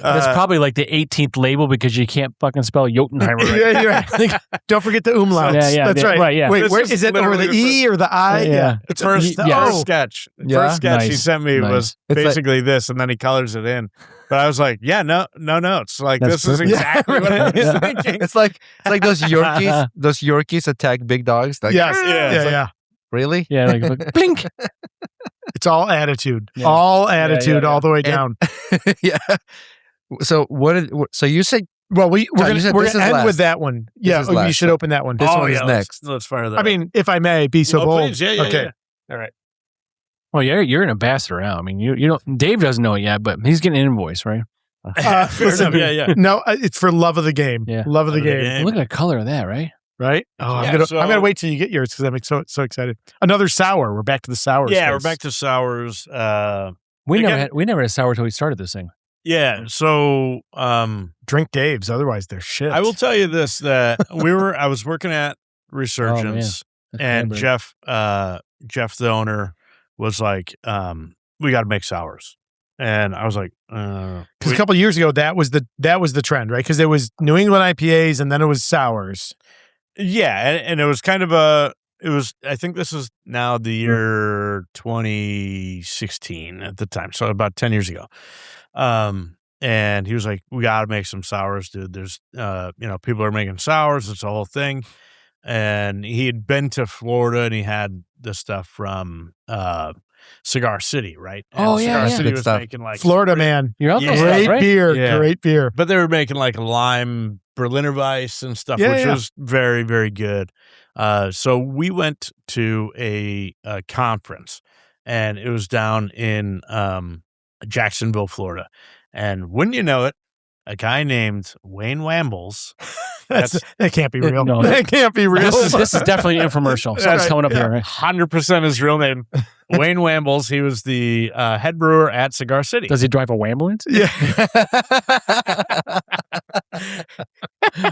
That's probably like the 18th label because you can't fucking spell Jotunheimer right. Yeah, you're right. Don't forget the umlauts. That's right. Right, yeah. Wait, This where is is it? Over the literally E or the I? Yeah. It's first sketch. First sketch he sent me was basically this, and then he colors it in. But I was like, yeah, no notes. Like That's this perfect. is exactly what I was thinking. It's like those Yorkies. Those Yorkies attack big dogs. Like, Yes. Yeah. Yeah. really? Yeah, like blink. It's all attitude. Yeah. All attitude all the way down. Yeah. So so you said Well, we're Todd, you said going this to is end last. with that one. Yeah, is you last. should open that one. This one is next. Let's fire that. I mean, if I may be so Oh, bold. please. Yeah, okay. yeah. All right. Well, you're an ambassador now. I mean, you don't. Dave doesn't know it yet, but he's getting an invoice, right? Listen, yeah. No, it's for love of the game. Yeah. Love of the game. Look at the color of that, right? Right? Oh, Yeah, I'm so- gonna wait till you get yours because I'm so excited. Another sour. We're back to the sours. Yeah, we're space. back to sours. We Again- never had a sour till we started this thing. Yeah, so Drink Dave's, otherwise they're shit. I will tell you this: that I was working at Resurgence, That's and cranberry. Jeff, the owner, was like, "We got to make sours," and I was like, because a couple of years ago that was the trend, right? Because there was New England IPAs and then it was sours. Yeah, and it was kind of I think this is now the year 2016 at the time, so about 10 years ago. And he was like, "We got to make some sours, dude. There's, people are making sours. It's a whole thing." And he had been to Florida and he had the stuff from Cigar City, right? And Oh, yeah, Cigar yeah. City Good was stuff. making like Florida man, You're out Yeah. those stuff, great right? beer, Yeah. great beer. but they were making like lime Berliner Weiss and stuff, Yeah, which yeah. was very, very good. So we went to a conference, and it was down in Jacksonville, Florida. And wouldn't you know it, a guy named Wayne Wambles. That can't be real. No. That can't be real. This is definitely an infomercial. Something's coming up here, right? 100% his real name, Wayne Wambles. He was the head brewer at Cigar City. Does he drive a Wambulance? Yeah.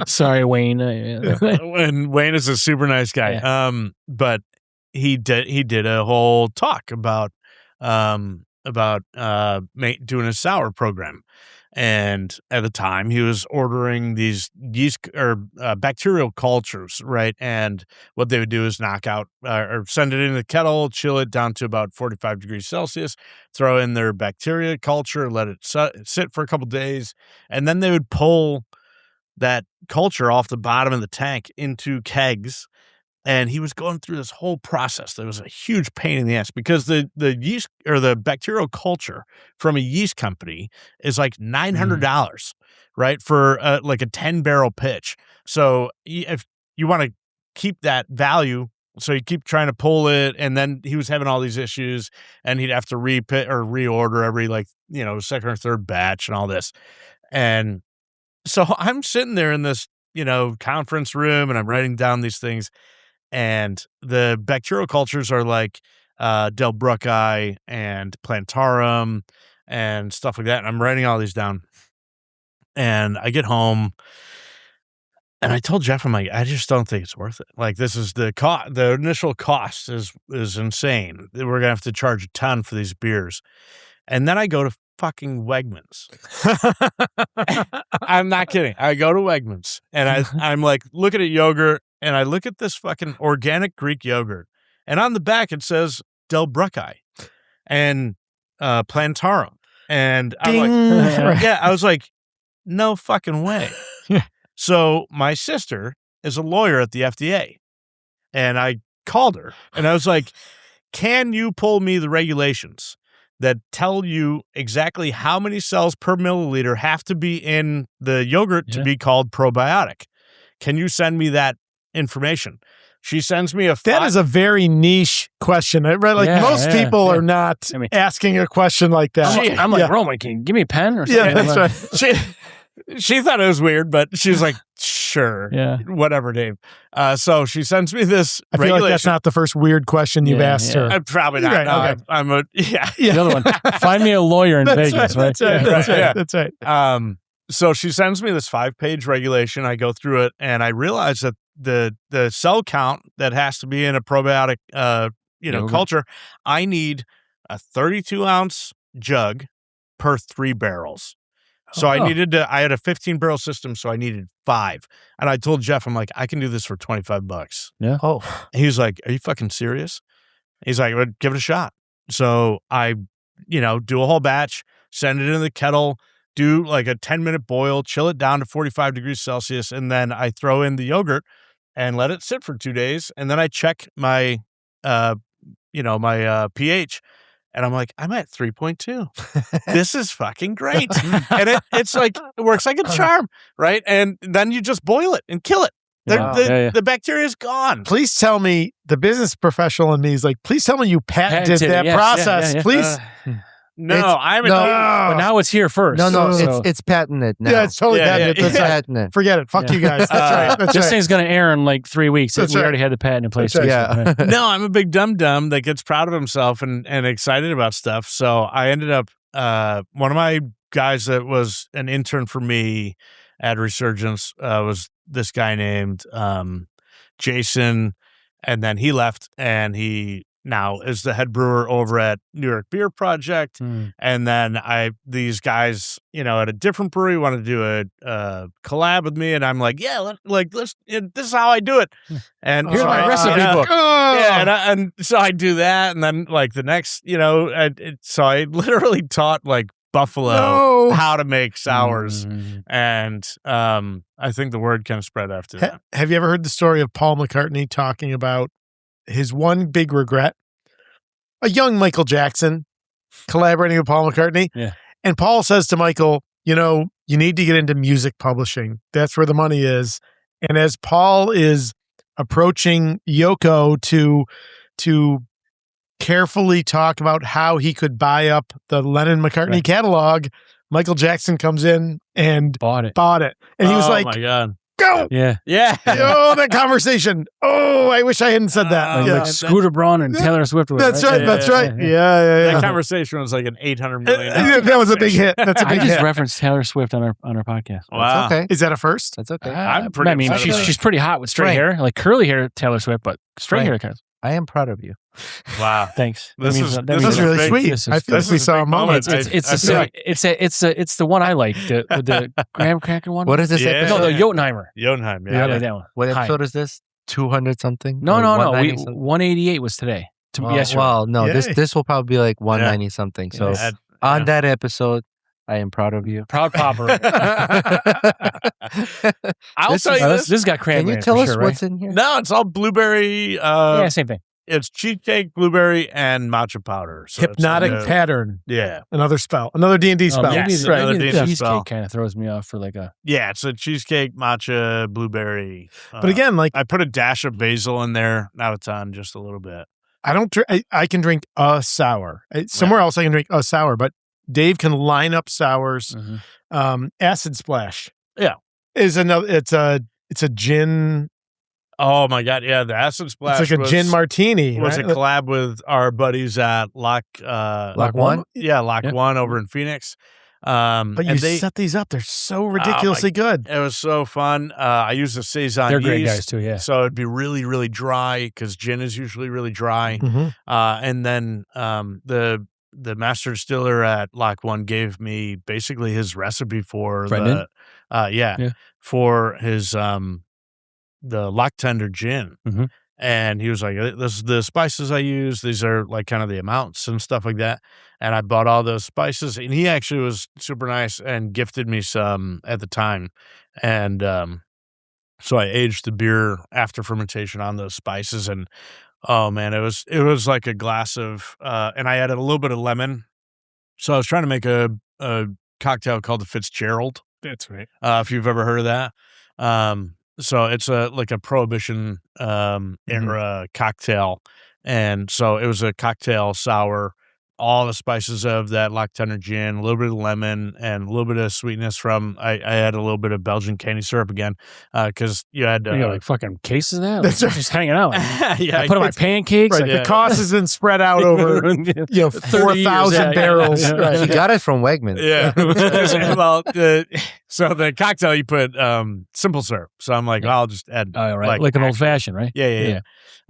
Sorry, Wayne. And Wayne is a super nice guy. Yeah. But he did a whole talk about doing a sour program. And at the time, he was ordering these yeast or bacterial cultures, right? And what they would do is knock out or send it in the kettle, chill it down to about 45 degrees Celsius, throw in their bacteria culture, let it sit for a couple days, and then they would pull that culture off the bottom of the tank into kegs. And he was going through this whole process. There was a huge pain in the ass because the yeast or the bacterial culture from a yeast company is like $900, right? For like a 10-barrel pitch. So if you want to keep that value, so you keep trying to pull it, and then he was having all these issues, and he'd have to reorder every second or third batch and all this. And so I'm sitting there in this, conference room, and I'm writing down these things. And the bacterial cultures are like Del Brucki and Plantarum and stuff like that. And I'm writing all these down. And I get home, and I told Jeff, I'm like, I just don't think it's worth it. Like, this is the initial cost is insane. We're gonna have to charge a ton for these beers. And then I go to fucking Wegmans. I'm not kidding. I go to Wegmans, and I'm like looking at yogurt. And I look at this fucking organic Greek yogurt, and on the back it says Del Brucki and Plantarum. And I'm like, yeah, I was like, no fucking way. So my sister is a lawyer at the FDA, and I called her, and I was like, can you pull me the regulations that tell you exactly how many cells per milliliter have to be in the yogurt to be called probiotic? Can you send me that information? She sends me That is a very niche question, right? Like most people are not asking a question like that. I'm like, Roman, can you give me a pen or something? Yeah, that's right. She thought it was weird, but she was like, Sure. Yeah. Whatever, Dave. So she sends me this I feel regulation. like that's not the first weird question you've asked her. Probably not. Right, No, okay. I'm a yeah. The other one. Find me a lawyer in Vegas, right? That's right. That's right. Yeah. That's right. So she sends me this 5-page regulation. I go through it, and I realize that the cell count that has to be in a probiotic, culture, I need a 32-ounce jug per 3 barrels. So I had a 15-barrel system, so I needed 5. And I told Jeff, I'm like, I can do this for $25. Yeah. Oh, And he was like, are you fucking serious? He's like, well, give it a shot. So I, do a whole batch, send it in the kettle, do like a 10-minute boil, chill it down to 45 degrees Celsius, and then I throw in the yogurt and let it sit for 2 days. And then I check my, pH. And I'm like, I'm at 3.2. This is fucking great. And it's like, it works like a charm, right? And then you just boil it and kill it. The bacteria is gone. please tell me, the business professional in me is like, please tell me you patented that process. Please. But now it's here first. No, it's patented now. Yeah, it's totally patented. It's patented. Forget it. Fuck you guys. That's right. That's this right. thing's going to air in like 3 weeks. That's we right. already had the patent in place. That's right. Yeah. No, I'm a big dum-dum that gets proud of himself and excited about stuff. So I ended up, one of my guys that was an intern for me at Resurgence was this guy named Jason. And then he left, and he now is the head brewer over at New York Beer Project. And then these guys, at a different brewery wanted to do a collab with me, and I'm like, yeah, let's. This is how I do it. And Here's so my recipe book. Yeah, and so I do that, and then like the next, so I literally taught like Buffalo how to make sours, and I think the word kind of spread after that. Have you ever heard the story of Paul McCartney talking about his one big regret? A young Michael Jackson collaborating with Paul McCartney. Yeah. And Paul says to Michael, you need to get into music publishing. That's where the money is. And as Paul is approaching Yoko to carefully talk about how he could buy up the Lennon-McCartney catalog, Michael Jackson comes in and Bought it. And he was like, oh my God. go. Yeah. Oh, that conversation. Oh, I wish I hadn't said that. Like Scooter Braun and Taylor Swift. That's right. That's right. Yeah. That conversation was like an $800 million. That was a big hit. That's a I big just hit. referenced Taylor Swift on our podcast. Wow. Okay. Is that a first? That's okay. I'm pretty I mean, upset about she's pretty hot with straight hair, like curly hair Taylor Swift, but straight hair. I am proud of you. Wow. Thanks. This is really big. sweet. I feel like we saw a moment. It's the one I like, the graham cracker one. What is this Yeah. episode? No, the Jotunheimer. Jotunheim, I like that one. What Hi. episode is this? 200 something? No. 190 something? 188 was today. Yesterday. Well, no, Yay. this will probably be like 190 something. So on that episode, I am proud of you. Proud popper. I'll tell you this got cranberry. Can you tell us sure, what's right? in here? No, it's all blueberry. Yeah, same thing. It's cheesecake, blueberry, and matcha powder. So Hypnotic it's, pattern. Yeah. Another spell. Another D&D spell. Maybe Yes, the, another maybe the D&D cheesecake spell. kind of throws me off for like a. Yeah, it's a cheesecake, matcha, blueberry. But again, like, I put a dash of basil in there, not a ton, just a little bit. I can drink a sour. Somewhere else I can drink a sour, but Dave can line up sours. Acid Splash. Yeah. Is another, it's a gin. Oh my God. Yeah. The Acid Splash. It's like a gin martini. Was right? a collab with our buddies at Lock One? Yeah. Lock One over in Phoenix. But you set these up. They're so ridiculously good. It was so fun. I used a Saison They're yeast. great guys too, yeah. So it'd be really, really dry because gin is usually really dry. And then the master distiller at Lock One gave me basically his recipe for Brendan? for his the Lock Tender gin. And he was like, this is the spices I use. These are like kind of the amounts and stuff like that. And I bought all those spices. And he actually was super nice and gifted me some at the time. And so I aged the beer after fermentation on those spices. And oh man, it was like a glass of and I added a little bit of lemon. So I was trying to make a cocktail called the Fitzgerald. That's right. If you've ever heard of that. So it's like a Prohibition era cocktail. And so it was a cocktail sour all the spices of that Loch Tenner gin, a little bit of lemon, and a little bit of sweetness from. I had a little bit of Belgian candy syrup again because you had You got like fucking cases of that. That's Like, just hanging out. Like, yeah. I put on my pancakes. Right. Like, The cost has been spread out over 4,000 barrels. Yeah. Right. You got it from Wegmans. Yeah. Well, so the cocktail you put simple syrup. So I'm like, well, I'll just add like an old fashioned, right? Yeah.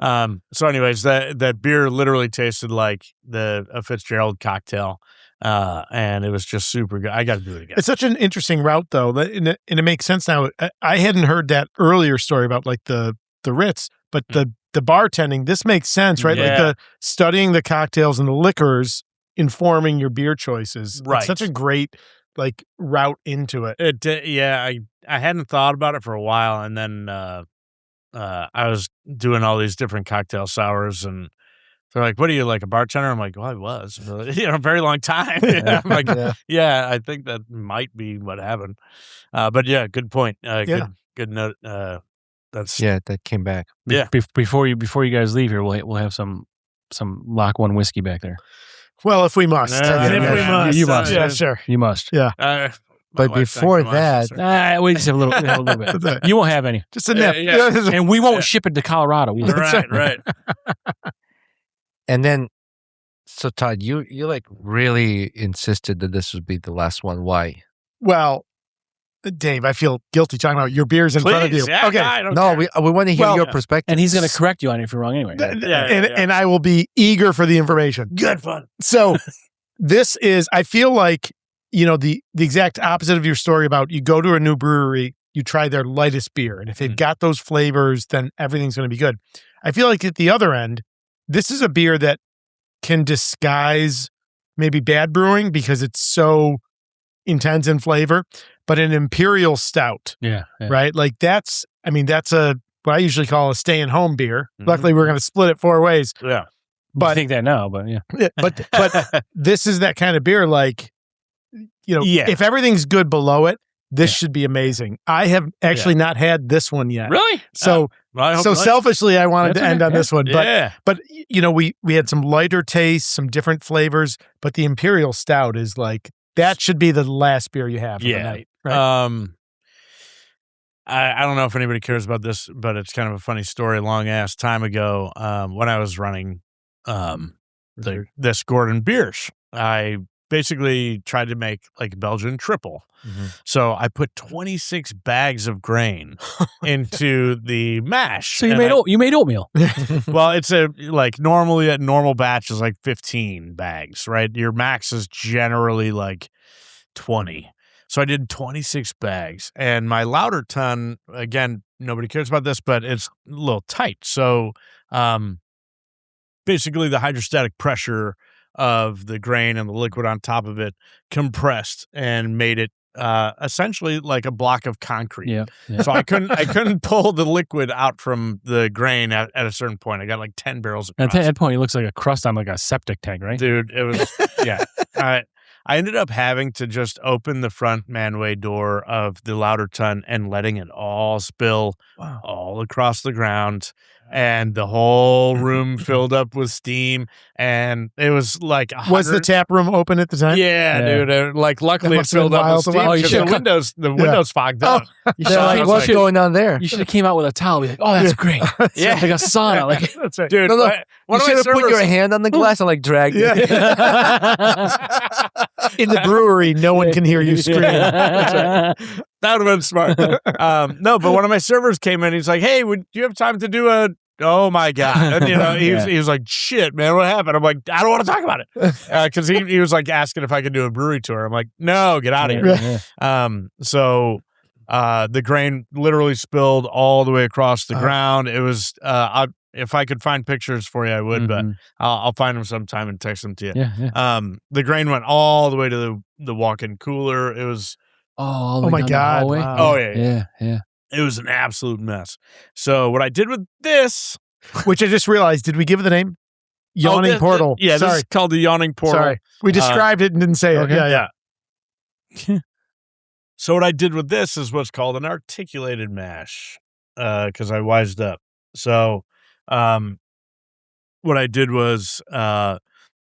So anyways, that beer literally tasted like a Fitzgerald cocktail. And it was just super good. I got to do it again. It's such an interesting route, though, and it makes sense now. I hadn't heard that earlier story about like the Ritz, but the bartending. This makes sense, right? Like the studying the cocktails and the liquors, informing your beer choices. Right. It's such a great like route into it. I hadn't thought about it for a while, and then I was doing all these different cocktail sours, and they're like, "What are you, like a bartender?" I'm like, "Well, I was, a very long time." I'm like, "Yeah, I think that might be what happened." But yeah, good point. Good note. That came back. Yeah. Before you guys leave here, we'll have some Lock One whiskey back there. Well, if we must. You must. Yeah, sure. You must. Yeah. But before that, we just have a little bit. You won't have any. Just a nip. And we won't ship it to Colorado either. Right. and then, so Todd, you like really insisted that this would be the last one. Why? Well, Dave, I feel guilty talking about your beers in front of you. Yeah, okay. I don't No, care. we want to hear your perspective. And he's going to correct you on it if you're wrong anyway. And I will be eager for the information. Good fun. So this is, I feel like, the exact opposite of your story about you go to a new brewery, you try their lightest beer. And if they've got those flavors, then everything's going to be good. I feel like at the other end, this is a beer that can disguise maybe bad brewing because it's so intense in flavor, but an imperial stout, right? Like that's what I usually call a stay-at-home beer. Mm-hmm. Luckily, we're going to split it 4 ways. Yeah. But I think that now, but yeah. But this is that kind of beer, like, if everything's good below it, this should be amazing. I have actually not had this one yet. Really? So, selfishly, I wanted to end on this one. But we had some lighter tastes, some different flavors, but the imperial stout is like, that should be the last beer you have for the night. Right? I don't know if anybody cares about this, but it's kind of a funny story. Long ass time ago, when I was running this Gordon Biersch, I basically tried to make like Belgian triple. Mm-hmm. So I put 26 bags of grain into the mash. So you made oatmeal. Well, it's normally a normal batch is like 15 bags, right? Your max is generally like 20. So I did 26 bags, and my lauter ton, again, nobody cares about this, but it's a little tight. So basically the hydrostatic pressure of the grain and the liquid on top of it compressed and made it essentially like a block of concrete. Yeah. So I couldn't pull the liquid out from the grain at a certain point. I got like 10 barrels of At that point, it looks like a crust on like a septic tank, right? Dude, it was, yeah. I ended up having to just open the front manway door of the lauter ton and letting it all spill all across the ground. And the whole room filled up with steam, and it was like was the tap room open at the time? Yeah. Dude. Luckily it filled up with steam. The windows fogged up. They're like, what's going on there? You should have came out with a towel. Be like, oh, that's great. Yeah, like a sauna. Like, that's right, dude. You should have put your hand on the glass and like dragged it. In the brewery, no one can hear you scream. That's right. That would have been smart. No, but one of my servers came in. He's like, "Hey, do you have time to do a?" Oh my god! And he was like, "Shit, man, what happened?" I'm like, "I don't want to talk about it," because he was like asking if I could do a brewery tour. I'm like, "No, get out of here." So the grain literally spilled all the way across the ground. It was if I could find pictures for you, I would, but I'll find them sometime and text them to you. Yeah. The grain went all the way to the walk-in cooler. It was. Oh my god! Wow. Oh yeah. It was an absolute mess. So what I did with this, which I just realized, did we give it the name? Yawning Portal. This Sorry. is called the Yawning Portal. Sorry, we described it and didn't say it. Yeah. So what I did with this is what's called an articulated mash, because I wised up. So what I did was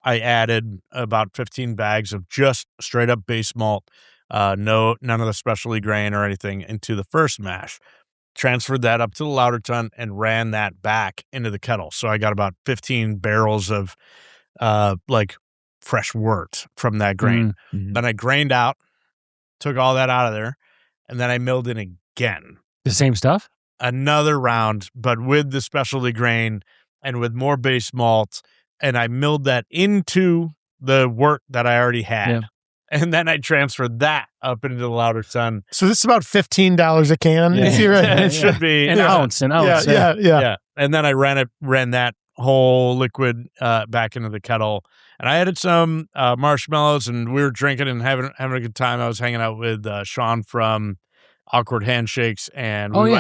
I added about 15 bags of just straight up base malt, none of the specialty grain or anything into the first mash. Transferred that up to the lauter tun and ran that back into the kettle. So I got about 15 barrels of like fresh wort from that grain. Mm-hmm. Then I grained out, took all that out of there, and then I milled in again. The same stuff? Another round, but with the specialty grain and with more base malt. And I milled that into the wort that I already had. Yeah. And then I transferred that up into the lauter tun. So this is about $15 a can. Yeah. Is he right? It should be An ounce. Yeah. And then I ran that whole liquid back into the kettle, and I added some marshmallows, and we were drinking and having a good time. I was hanging out with Sean from Awkward Handshakes, and we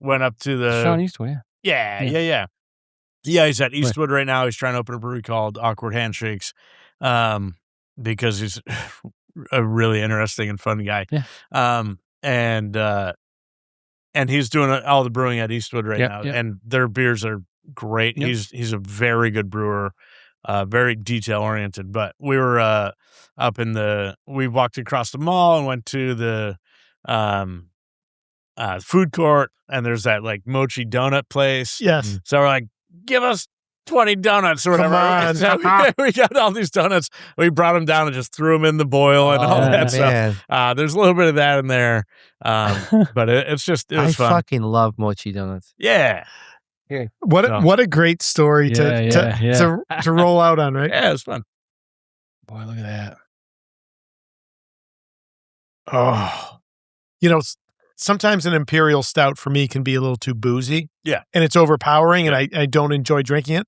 went up to the Sean Eastwood. Yeah, he's at Eastwood right now. He's trying to open a brewery called Awkward Handshakes, because he's a really interesting and fun guy. And he's doing all the brewing at Eastwood right now, and their beers are great. He's a very good brewer, very detail oriented. But we were we walked across the mall and went to the food court, and there's that like mochi donut place. Yes. So we're like, give us 20 donuts or whatever. Come on. So we got all these donuts. We brought them down and just threw them in the boil and all that stuff. There's a little bit of that in there. But it was I fun. fucking love mochi donuts. Yeah. What a great story to roll out on, right? Yeah, it's fun. Boy, look at that. Oh, sometimes an imperial stout for me can be a little too boozy. Yeah. And it's overpowering, and I don't enjoy drinking it.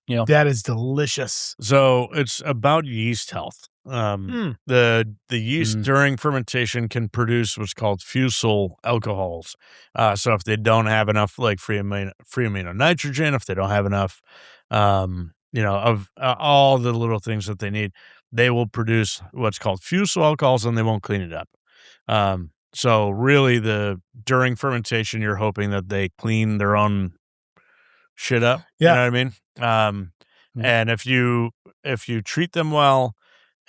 Yeah. That is delicious. So it's about yeast health. The yeast during fermentation can produce what's called fusel alcohols. So if they don't have enough like free amino nitrogen, if they don't have enough, of all the little things that they need, they will produce what's called fusel alcohols, and they won't clean it up. So really during fermentation, you're hoping that they clean their own shit up. Yeah. You know what I mean? And if you treat them well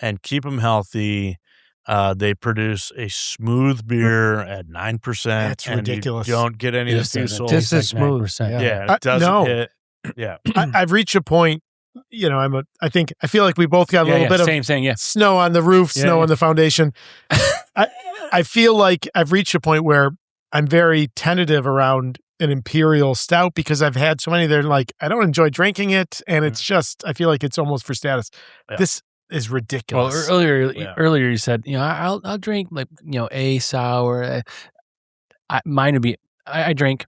and keep them healthy, they produce a smooth beer at 9%. That's and ridiculous. You don't get any of the fusel. This is smooth. Yeah, it doesn't hit. Yeah. I've reached a point, I feel like we both got a little bit of same thing, snow on the roof, snow on the foundation. I feel like I've reached a point where I'm very tentative around an imperial stout because I've had so many that are like, I don't enjoy drinking it, and it's just, I feel like it's almost for status. Yeah. This is ridiculous. Well, earlier you said, I'll drink like, a sour. Mine would be, I drink.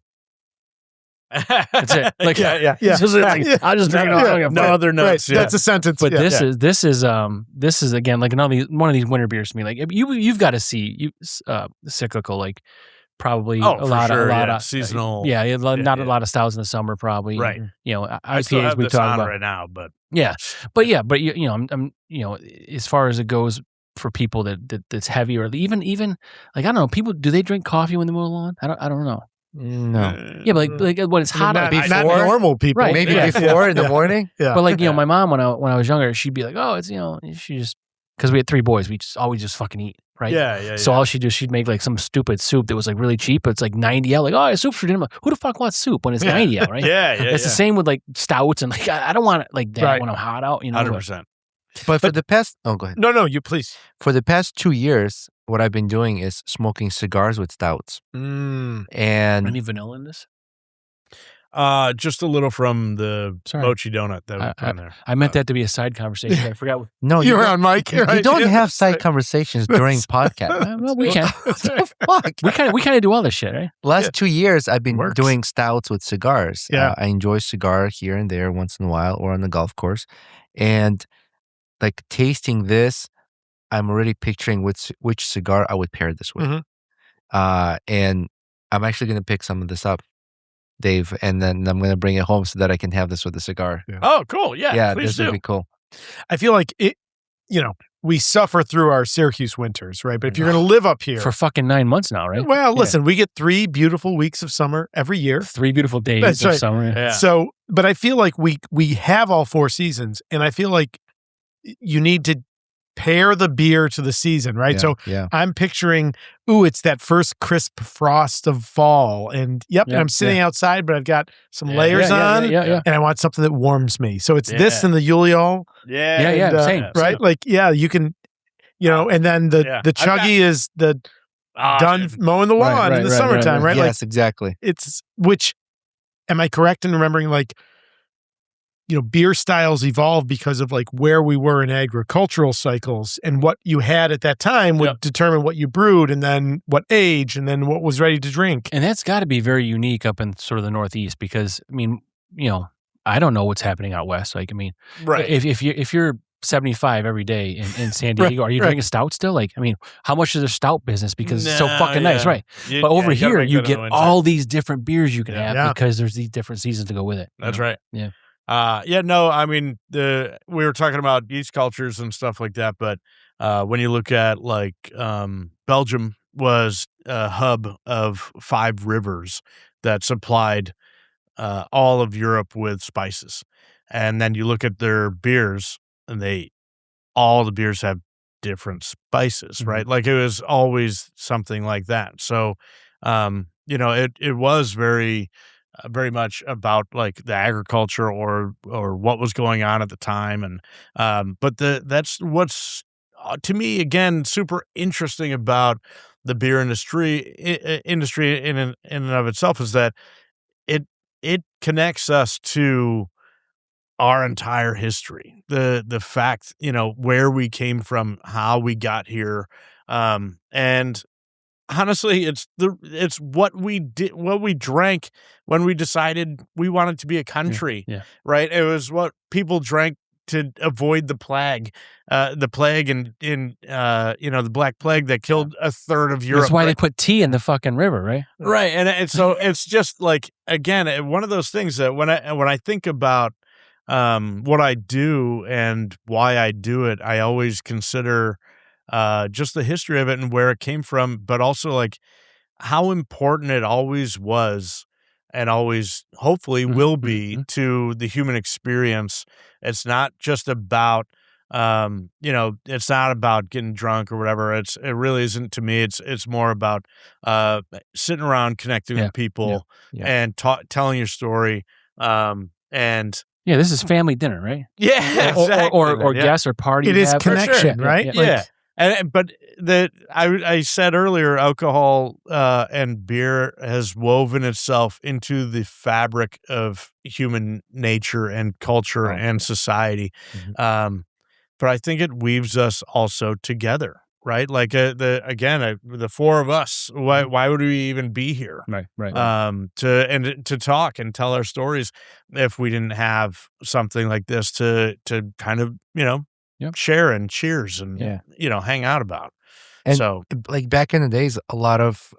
That's it. Like, yeah. I'll just drink it all. No other notes. Right. That's a sentence. But this is again like one of these winter beers to me. Like you've got to see cyclical, like probably a lot of seasonal. Not a lot of stouts in the summer, probably. Right. I still have we this talk on about right now, but I'm as far as it goes for people that's heavy or even like I don't know, people, do they drink coffee when they mow the lawn? I don't know. No. Yeah, but like when it's hot out, not normal people. Right. Maybe before in the morning. Yeah. But like, my mom when I was younger, she'd be like, oh, it's she just, because we had 3 boys, we just always just fucking eat, right? Yeah. So all she'd make like some stupid soup that was like really cheap, but it's like 90 out. Like, oh, soup for dinner. Who the fuck wants soup when it's 90 out, right? It's the same with like stouts, and like I don't want it like that when I'm hot out. 100%. But for the past, go ahead. No, you please. For the past 2 years, what I've been doing is smoking cigars with stouts. And any vanilla in this? Just a little from the mochi donut that we put in there. I meant that to be a side conversation. I forgot. No, you're on mic. You don't have side conversations during podcasts. Well, we can. What the fuck? We kind of do all this shit, right? Last 2 years, I've been doing stouts with cigars. Yeah. I enjoy cigar here and there once in a while, or on the golf course, and like tasting this, I'm already picturing which cigar I would pair this with. Mm-hmm. And I'm actually going to pick some of this up, Dave, and then I'm going to bring it home so that I can have this with a cigar. Yeah. Oh, cool. Yeah, please this do. would be cool. I feel like it, we suffer through our Syracuse winters, right? But if you're going to live up here for fucking 9 months now, right? Well, listen, we get 3 beautiful weeks of summer every year. 3 beautiful days of summer. Yeah. So, but I feel like we have all 4 seasons, and I feel like you need to pair the beer to the season, right? Yeah, So yeah. I'm picturing, it's that first crisp frost of fall. And and I'm sitting outside, but I've got some layers on, and I want something that warms me. So it's this and the Yuliol. Same. Right? Like, you can, and then the chuggy is the done mowing the lawn in the summertime, right? Yes, exactly. It's, which, am I correct in remembering, like, beer styles evolve because of like where we were in agricultural cycles, and what you had at that time would determine what you brewed, and then what age, and then what was ready to drink. And that's got to be very unique up in sort of the Northeast, because I mean, I don't know what's happening out west. Like, I mean, if you're 75 every day in San Diego, are you drinking stout still? Like, I mean, how much is their stout business? Because it's so fucking nice, right? But over here, you get all these different beers you can have because there's these different seasons to go with it. That's right. Yeah. I mean, we were talking about yeast cultures and stuff like that, but when you look at like Belgium was a hub of 5 rivers that supplied all of Europe with spices, and then you look at their beers, and all the beers have different spices, right? Like, it was always something like that. So, it was very much about like the agriculture or what was going on at the time. And but that's what's to me, again, super interesting about the beer industry in and of itself, is that it connects us to our entire history, the fact, where we came from, how we got here, and honestly, it's what we did, what we drank when we decided we wanted to be a country, right? It was what people drank to avoid the plague and the Black Plague that killed a third of Europe. That's why they put tea in the fucking river, right? Right, and so it's just like, again, one of those things that when I think about what I do and why I do it, I always consider just the history of it and where it came from, but also like how important it always was and always hopefully will be to the human experience. It's not just about, it's not about getting drunk or whatever. It really isn't to me. It's more about sitting around connecting with people and telling your story. And this is family dinner, right? Yeah, exactly. or guests or party. It is connection, right? Yeah. But I said earlier, alcohol and beer has woven itself into the fabric of human nature and culture and society. But I think it weaves us also together, right? Like the 4 of us. Why would we even be here? Right. To talk and tell our stories if we didn't have something like this to kind of share and cheers and hang out about. And so, like back in the days, a lot of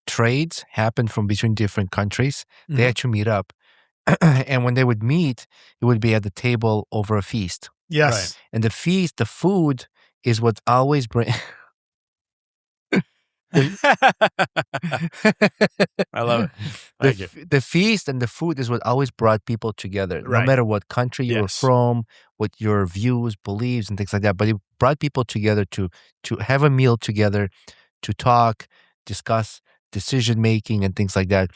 trades happened from between different countries. They had to meet up, and when they would meet, it would be at the table over a feast. Yes, right. And the food is what always bring. I love it. The feast and the food is what always brought people together, no matter what country you were from, what your views, beliefs, and things like that. But it brought people together to have a meal together, to talk, discuss decision making, and things like that.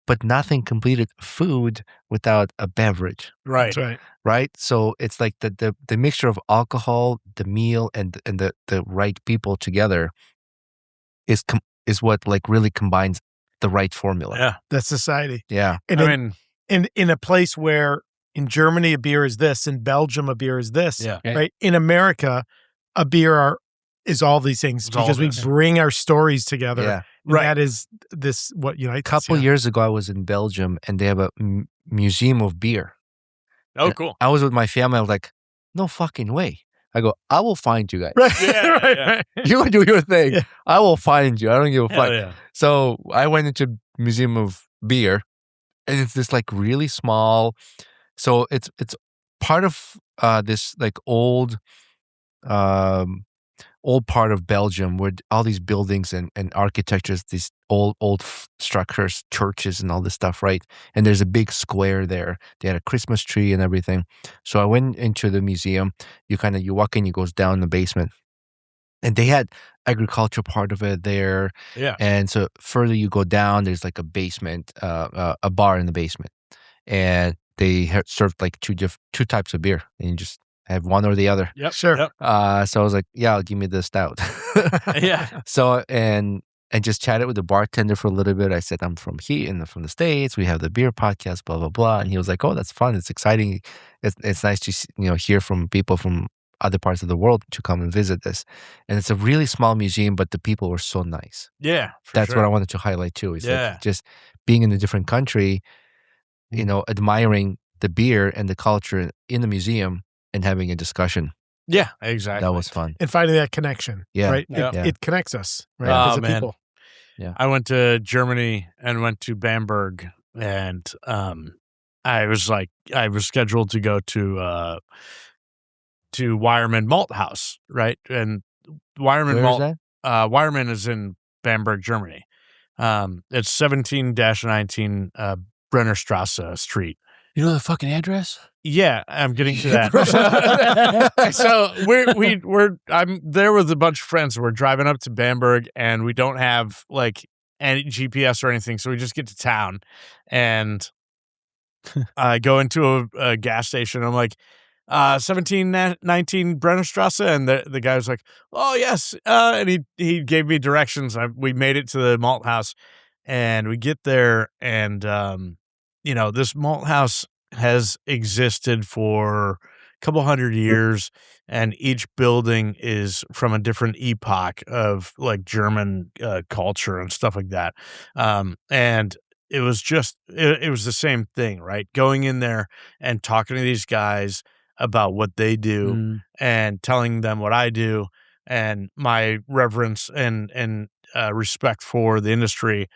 But nothing completed food without a beverage. Right. That's right. Right. So it's like the mixture of alcohol, the meal, and the right people together is what like really combines the right formula. Yeah. That's society. Yeah. And in a place where in Germany a beer is this, in Belgium a beer is this, right? In America, a beer is all these things because we bring our stories together. Yeah. Right. That is this what unites. A couple years ago, I was in Belgium and they have a museum of beer. Oh, cool. I was with my family. I was like, no fucking way. I go, I will find you guys. Right. Right. You do your thing. Yeah. I will find you. I don't give a fuck. Yeah. So I went into Museum of Beer, and it's this like really small. So it's part of this like old old part of Belgium where all these buildings and architectures, these old structures, churches and all this stuff, right? And there's a big square there. They had a Christmas tree and everything. So I went into the museum. You walk in, you goes down the basement. And they had agriculture part of it there. Yeah. And so further you go down, there's like a basement, a bar in the basement. And they served like two types of beer. And you just have one or the other. Yep. Sure. Yep. So I was like, yeah, give me the stout. Yeah. So, and just chatted with the bartender for a little bit. I said, I'm from the States. We have the beer podcast, blah, blah, blah. And he was like, oh, that's fun. It's exciting. It's nice to, hear from people from other parts of the world to come and visit this. And it's a really small museum, but the people were so nice. Yeah. That's what I wanted to highlight too. Is Yeah. like just being in a different country, admiring the beer and the culture in the museum and having a discussion. Yeah, exactly. That was fun. And finding that connection. Yeah. Right. Yeah. It connects us. Right. Oh, As a man. people. Yeah. I went to Germany and went to Bamberg, and I was scheduled to go to Weyermann Malt House, right? And Weyermann Where Malt is that? Weyermann is in Bamberg, Germany. It's 17-19 Brennerstrasse Street. You know the fucking address? Yeah, I'm getting to that. So I'm there with a bunch of friends. We're driving up to Bamberg, and we don't have like any GPS or anything, so we just get to town, and I go into a gas station. I'm like, 1719 Brennerstrasse, and the guy was like, "Oh yes," and he gave me directions. We made it to the malt house, and we get there, and this malt house has existed for a couple hundred years, and each building is from a different epoch of like German culture and stuff like that. And it was just it was the same thing, right? Going in there and talking to these guys about what they do and telling them what I do and my reverence and respect for the industry.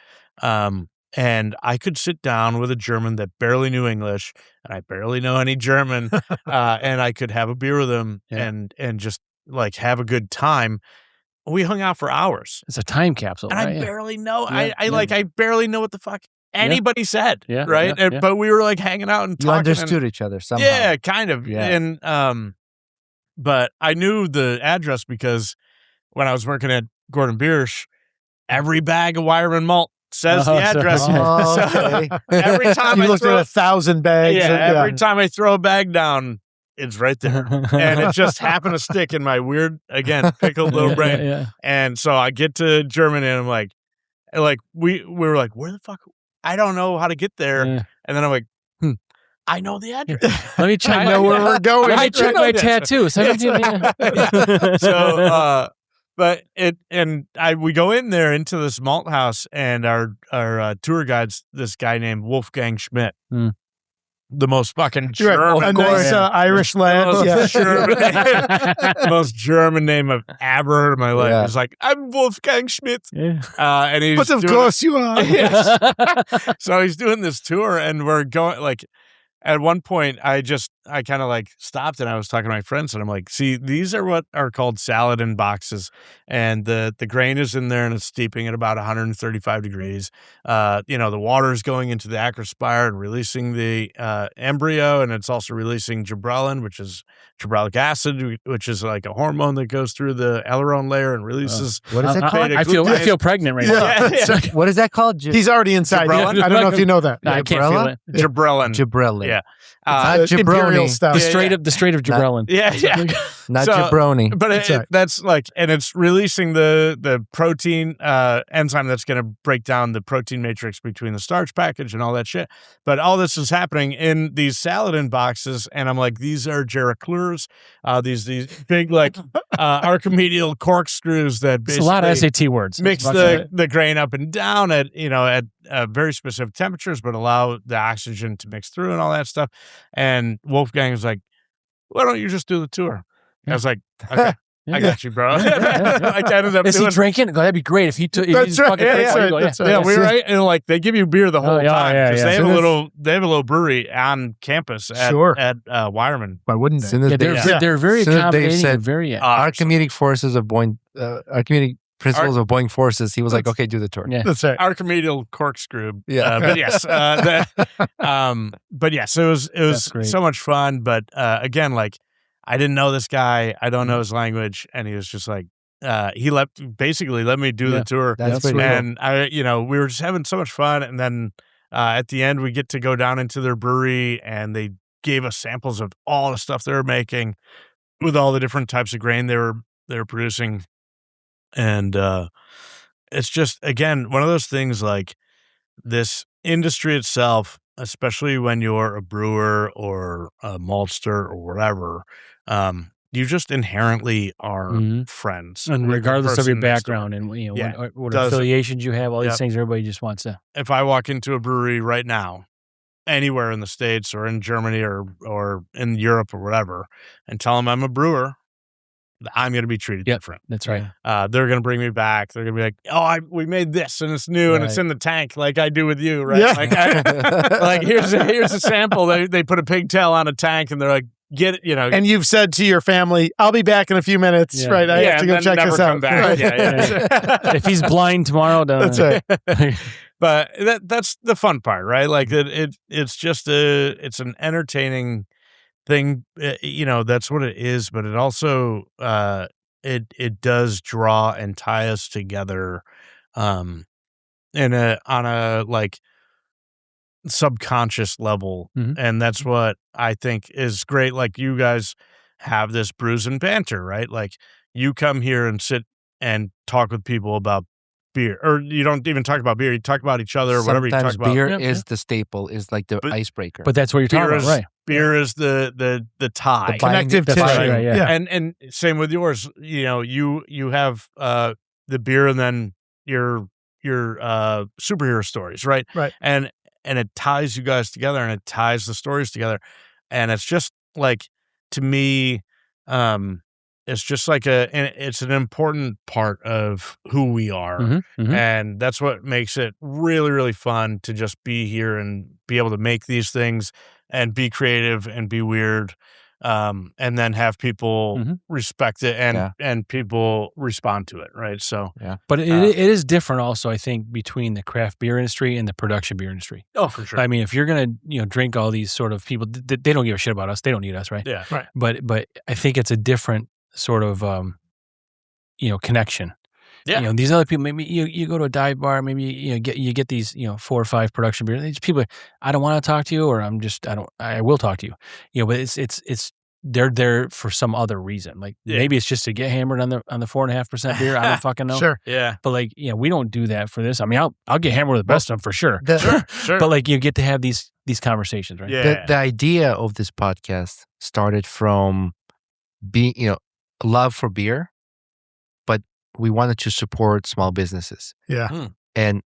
And I could sit down with a German that barely knew English, and I barely know any German, and I could have a beer with him and just like have a good time. We hung out for hours. It's a time capsule, And right? I barely know. Yeah, I barely know what the fuck anybody said. Yeah, right. yeah, yeah. But we were like hanging out and You talking. understood each other somehow. Yeah, kind of. Yeah. And but I knew the address because when I was working at Gordon Biersch, every bag of Weyermann malt says the address. Oh, So okay. every time You I looked throw, at 1,000 bags. every time I throw a bag down, it's right there. And it just happened to stick in my weird, again, pickled little brain. Yeah. And so I get to Germany and I'm like we were like, where the fuck? I don't know how to get there. Yeah. And then I'm like, I know the address. Let me check. I know where we're going. Let me check my tattoo. 17. So, but we go in there into this malt house, and our tour guide's this guy named Wolfgang Schmidt, the most fucking German, a nice Irish lad. most, Yeah. German, most German name I've ever heard in my life. Yeah. He's like, I'm Wolfgang Schmidt, Yeah. and he's But of doing- course you are. Yes. So he's doing this tour, and we're going like. At one point, I kind of like stopped and I was talking to my friends and I'm like, see, these are what are called salad in boxes. And the grain is in there and it's steeping at about 135 degrees. The water is going into the acrospire and releasing the embryo. And it's also releasing gibberellin, which is gibberellic acid, which is like a hormone that goes through the aileron layer and releases. What is it called? I feel pregnant right Yeah. now. What is that called? He's already inside. Gibberellin? I don't know if you know that. No, I can't feel it. Gibberellin. Gibberellin. Yeah. Not Imperial jabroni. stuff. The Strait of Gibberellin. Yeah. Not So- jabroni. But That's right. that's like, and it's releasing the protein enzyme that's going to break down the protein matrix between the starch package and all that shit. But all this is happening in these saladin boxes, and I'm like, these are Gericlures, these big like Archimedeal corkscrews that It's a basically lot of SAT words. mix the grain up and down at very specific temperatures, but allow the oxygen to mix through and all that stuff. And Wolfgang was like, why don't you just do the tour? I was like, okay. I got you, bro. Like I ended up Is he doing. drinking? Oh, that'd be great if he took. That's right. That's right. Yeah, we were right, and like they give you beer the whole time because they have they have a little brewery on campus at Wireman. Why wouldn't As they? soon as They're very soon as Dave accommodating. said, and very our comedic forces of Boeing, our comedic principles of Boeing forces, he was like, okay, do the tour. yeah. That's right. Archimedial corkscrew. Yeah. But yes, but yes, it was great. so much fun. But again, like I didn't know this guy. I don't know his language, and he was just like, he basically let me do the tour. That's pretty cool. And we were just having so much fun. And then at the end, we get to go down into their brewery, and they gave us samples of all the stuff they were making with all the different types of grain they were producing. And it's just, again, one of those things like this industry itself, especially when you're a brewer or a maltster or whatever, you just inherently are friends. And with the regardless of your person next door. background and what Does- affiliations you have, all these things, everybody just wants to. If I walk into a brewery right now, anywhere in the States or in Germany or in Europe or whatever, and tell them I'm a brewer, I'm going to be treated different. That's right. They're going to bring me back. They're going to be like, "Oh, we made this and it's new and it's in the tank, like I do with you, right?" Yeah. Like here's a sample. They put a pigtail on a tank and they're like, "Get it," And you've said to your family, "I'll be back in a few minutes." Right? I have to go and check then this never out. come back. Right. Yeah. If he's blind tomorrow, That's right. But that's the fun part, right? Like it's just it's an entertaining thing, that's what it is. But it also it does draw and tie us together, on a like subconscious level, and that's what I think is great. Like you guys have this Brews and Banter, right? Like you come here and sit and talk with people about beer, or you don't even talk about beer. You talk about each other or whatever you talk Sometimes about. beer is the staple, is like the icebreaker. But that's what you're talking Beer about, is- right? Beer is the tie. Connective That's tissue. right, yeah. And same with yours. You have the beer and then your superhero stories, right? Right. And it ties you guys together and it ties the stories together. And it's just like, to me, it's just like it's an important part of who we are. And that's what makes it really, really fun to just be here and be able to make these things and be creative and be weird. And then have people respect it and people respond to it, right? So, But it is different also, I think, between the craft beer industry and the production beer industry. oh, for sure. I mean, if you're going to drink all these sort of people, they don't give a shit about us. They don't need us, right? Yeah. Right. But I think it's a different sort of connection. Yeah. These other people, maybe you go to a dive bar, maybe you get these 4 or 5 production beers. These people, I don't want to talk to you, or I will talk to you. But it's they're there for some other reason. Like maybe it's just to get hammered on the 4.5% beer. I don't fucking know. Sure. Yeah. But we don't do that for this. I mean, I'll get hammered with the best of them for sure. Sure. But you get to have these conversations, right? Yeah. The idea of this podcast started from being, love for beer, but we wanted to support small businesses. Yeah. And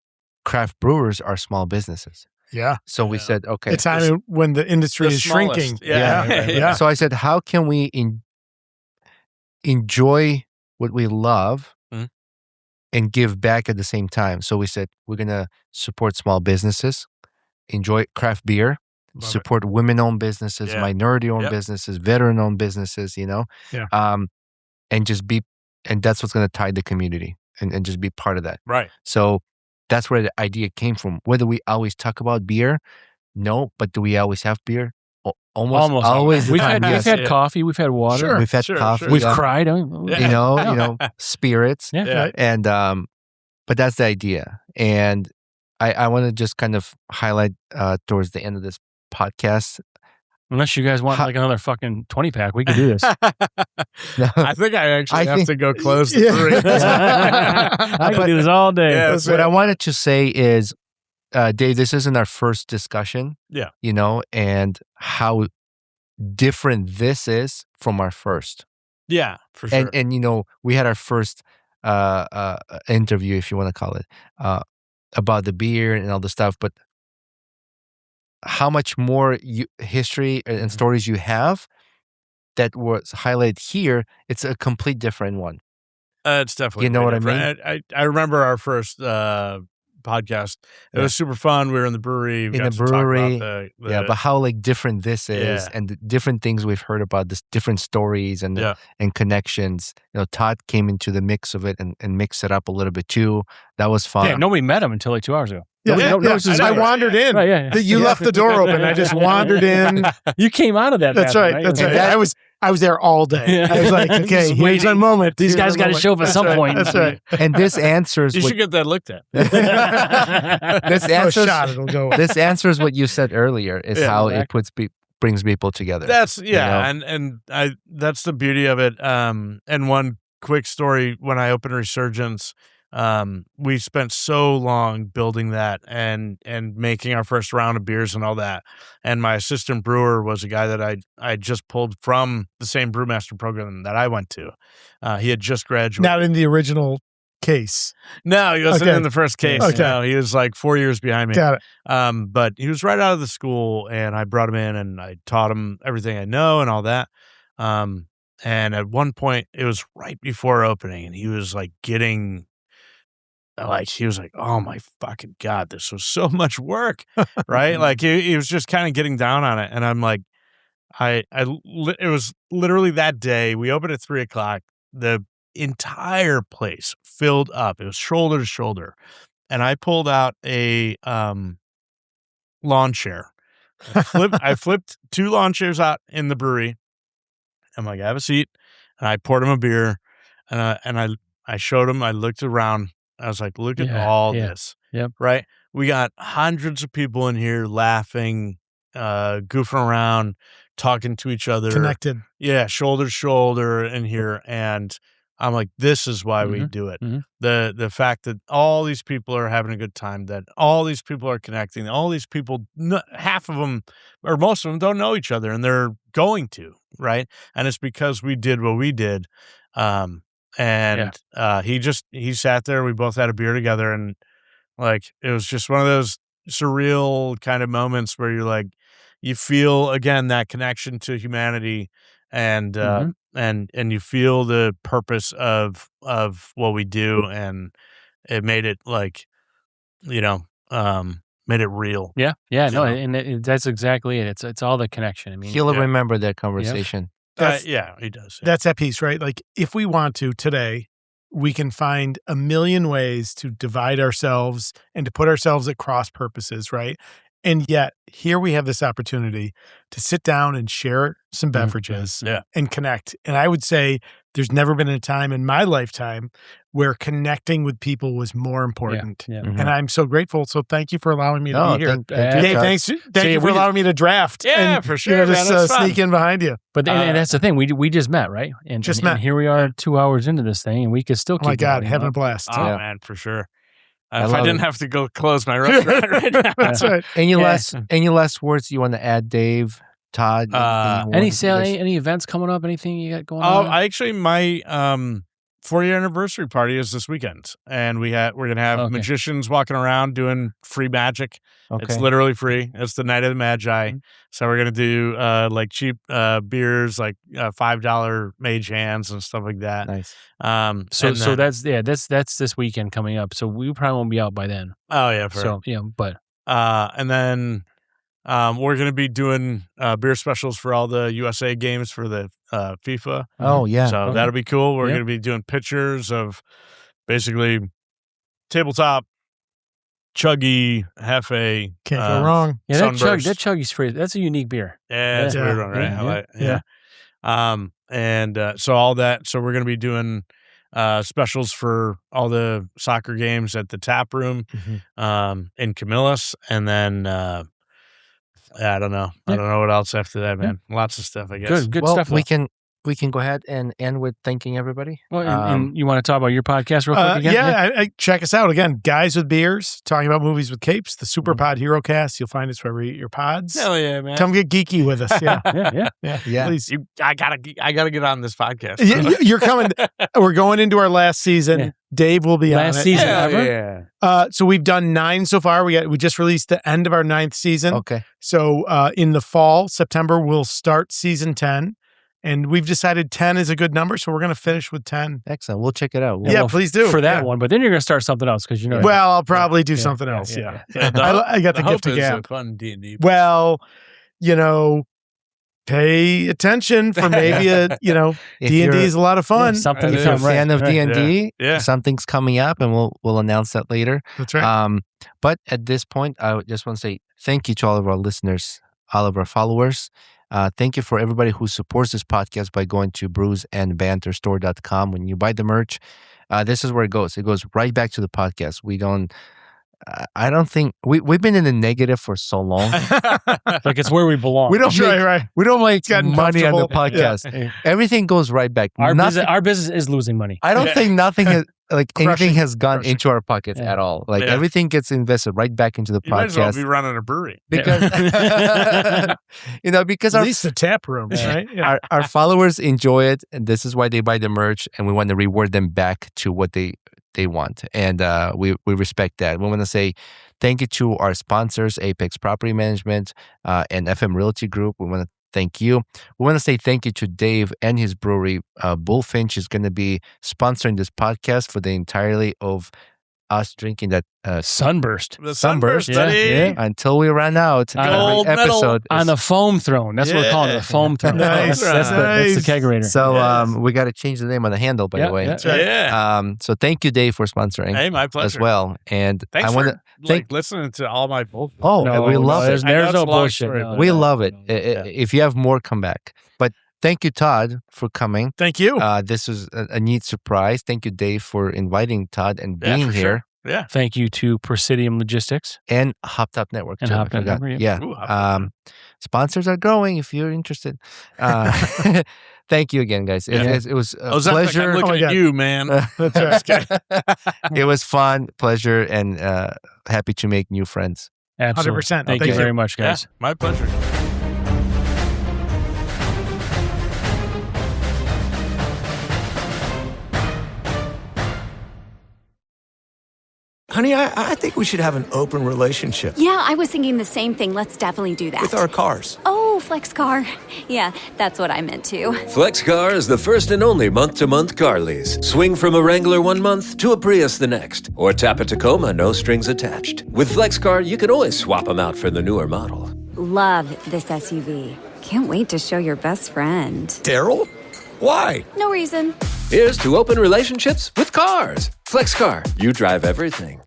craft brewers are small businesses. Yeah. So we said, okay. It's time when the industry the is smallest. shrinking. Yeah. Yeah. So I said, how can we enjoy what we love and give back at the same time? So we said, we're going to support small businesses, enjoy craft beer, support women-owned businesses, minority-owned businesses, veteran-owned businesses, and just be, and that's what's going to tie the community and just be part of that. Right. So that's where the idea came from. Whether we always talk about beer, no, but do we always have beer? Almost always. We've had coffee, we've had water, Sure. We've had coffee. we've cried. I mean, Spirits. Yeah. And but that's the idea. And I want to just kind of highlight towards the end of this podcast. Unless you guys want another fucking 20-pack, we could do this. I think I actually have to go close the brewery. I can do this all day. Yeah, What I wanted to say is, Dave, this isn't our first discussion. Yeah. And how different this is from our first. Yeah, for sure. And we had our first interview, if you want to call it, about the beer and all the stuff, but how much more history and stories you have, that was highlighted here, it's a complete different one. It's definitely, You know way what I different. I remember our first podcast. It was super fun. We were in the brewery. We In got the to talk brewery, about but how like different this is, Yeah. and the different things we've heard about, this different stories and and connections. Todd came into the mix of it and mixed it up a little bit too. That was fun. Yeah, nobody met him until like 2 hours ago. I wandered in. Right, You left the door open. I just wandered in. You came out of that. That's bathroom, right. That's And right. I was there all day. I was like, okay, here's a moment. These guys got to show up at some point. That's right. And this answers. You should get that looked at. This answers. Shot, it'll go. This answers what you said earlier. Is how it brings people together. That's and that's the beauty of it. And one quick story: when I opened Resurgence, we spent so long building that and making our first round of beers and all that. And my assistant brewer was a guy that I just pulled from the same brewmaster program that I went to. He had just graduated. Not in the original case. No, he wasn't in the first case. Okay. No, he was like 4 years behind me. Got it. But he was right out of the school, and I brought him in and I taught him everything I know and all that. And at one point, it was right before opening, and he was like he was like, oh my fucking God, this was so much work, right? Like he was just kind of getting down on it. And I'm like, it was literally that day. We opened at 3:00. The entire place filled up. It was shoulder to shoulder. And I pulled out a lawn chair. I flipped 2 lawn chairs out in the brewery. I'm like, have a seat. And I poured him a beer. And I showed him, I looked around. I was like, look at all this. Yep. Right? We got hundreds of people in here laughing, goofing around, talking to each other. Connected. Yeah, shoulder to shoulder in here. And I'm like, this is why we do it. Mm-hmm. The fact that all these people are having a good time, that all these people are connecting, all these people, half of them or most of them don't know each other, and they're going to, right? And it's because we did what we did. He sat there, we both had a beer together, and like it was just one of those surreal kind of moments where you're like, you feel again that connection to humanity, and you feel the purpose of what we do, and it made it like, made it real. That's exactly it. It's all the connection. I mean, He'll remember that conversation. He does. That's that piece, right? Like if we want to today, we can find a million ways to divide ourselves and to put ourselves at cross purposes, right? And yet here we have this opportunity to sit down and share some beverages and connect. And I would say there's never been a time in my lifetime where connecting with people was more important. And I'm so grateful. So thank you for allowing me to be here. Dave, thanks. Thank you for allowing me to draft. Yeah, for sure. Just sneak in behind you. But and that's the thing. We just met, right? And here we are 2 hours into this thing, and we could still keep my God, going, having a blast. Oh, man, for sure. If I didn't have to go close my restaurant right now. That's right. Any last words you want to add, Dave, Todd? Any sale, any events coming up? Anything you got going on? My 4-year anniversary party is this weekend, and we're gonna have magicians walking around doing free magic. It's literally free. It's the night of the Magi. So we're gonna do like cheap beers, like $5 mage hands and stuff like that. Nice. So that's this weekend coming up. So we probably won't be out by then. Oh yeah, but and then we're gonna be doing beer specials for all the USA games for the FIFA. Oh yeah. So that'll be cool. We're gonna be doing pictures of basically tabletop, chuggy, Hefe. Can't go wrong. Yeah, that chuggy's free. That's a unique beer. Yeah, that's a weird one, right? So all that. So we're gonna be doing specials for all the soccer games at the tap room in Camillus, and then I don't know. I don't know what else after that, man. Lots of stuff, I guess. Good stuff. We can go ahead and end with thanking everybody. Well, and you want to talk about your podcast real quick again? Check us out again. Guys with Beers, talking about movies with capes, the Super Pod Hero Cast. You'll find us wherever you get your pods. Hell yeah, man. Come get geeky with us. Yeah. Yeah. Please. I gotta get on this podcast. You're coming. We're going into our last season. Yeah. Dave will be on it. Last season ever? Yeah. So we've done 9 so far. We just released the end of our 9th season. Okay. So in the fall, September, we'll start season 10. And we've decided 10 is a good number, so we're going to finish with 10. Excellent. We'll check it out. Yeah, please do. For that Yeah. one. But then you're going to start something else because Well, I'll probably do something else. Yeah. I got the gift of gab. Fun D&D. Well, pay attention for maybe If D&D you're- is a lot of fun. something If to you're a come, right, fan of right. D&D, Yeah. something's coming up, and we'll announce that later. That's right. But at this point, I just want to say thank you to all of our listeners, all of our followers. Thank you for everybody who supports this podcast by going to BrewsNBanterstore.com. When you buy the merch, this is where it goes. It goes right back to the podcast. I don't think we've been in the negative for so long. Like it's where we belong. We don't make we don't make gotten money on the comfortable. podcast. Everything goes right back. Our business is losing money. I don't think nothing has anything has gone Crushing. into our pockets at all. Like everything gets invested right back into the You might as well podcast be running a brewery. because because At our least the tap room, right? Yeah. our followers enjoy it, and this is why they buy the merch, and we want to reward them back to what they want, and we respect that. We want to say thank you to our sponsors, Apex Property Management and FM Realty Group. We want to thank you. We want to say thank you to Dave and his brewery. Bullfinch is going to be sponsoring this podcast for the entirety of us drinking that Sunburst. The Sunburst, buddy. until we run out. Gold every medal episode On is- the foam throne. That's what we're calling it. The foam throne. Nice. That's the kegerator. So we got to change the name on the handle, by the way. Yeah. So thank you, Dave, for sponsoring Hey, my pleasure. as well. And Thanks I want for to thank. listening to all my bullshit. Oh, we love there's, it. I know There's it's no a long bullshit. story, No, but- We no, love it. no, no. If you have more, come back. But thank you, Todd, for coming. Thank you. This was a neat surprise. Thank you, Dave, for inviting Todd and Yeah, being for here. sure. Yeah. Thank you to Presidium Logistics. And Hopped Up Network. And too, I Hopped Up forgot. Network, Yeah. Ooh, Hopped Up. Sponsors are growing if you're interested. Thank you again, guys. It was a Ozempic, pleasure. I'm looking God. at you, man. That's right. It was fun, pleasure, and happy to make new friends. Absolutely. 100%. Thank Thank you you. very much, Yeah, guys. my pleasure. Honey, I think we should have an open relationship Yeah, I was thinking the same thing. Let's definitely do that. with our cars. Oh, flex car. Yeah, that's what I meant too. FlexCar is the first and only month-to-month car lease. Swing from a Wrangler 1 month to a Prius the next. Or tap a Tacoma, no strings attached. With FlexCar, you can always swap them out for the newer model. Love this SUV. Can't wait to show your best friend. Daryl? Why? No reason. Here's to open relationships with cars. FlexCar, you drive everything.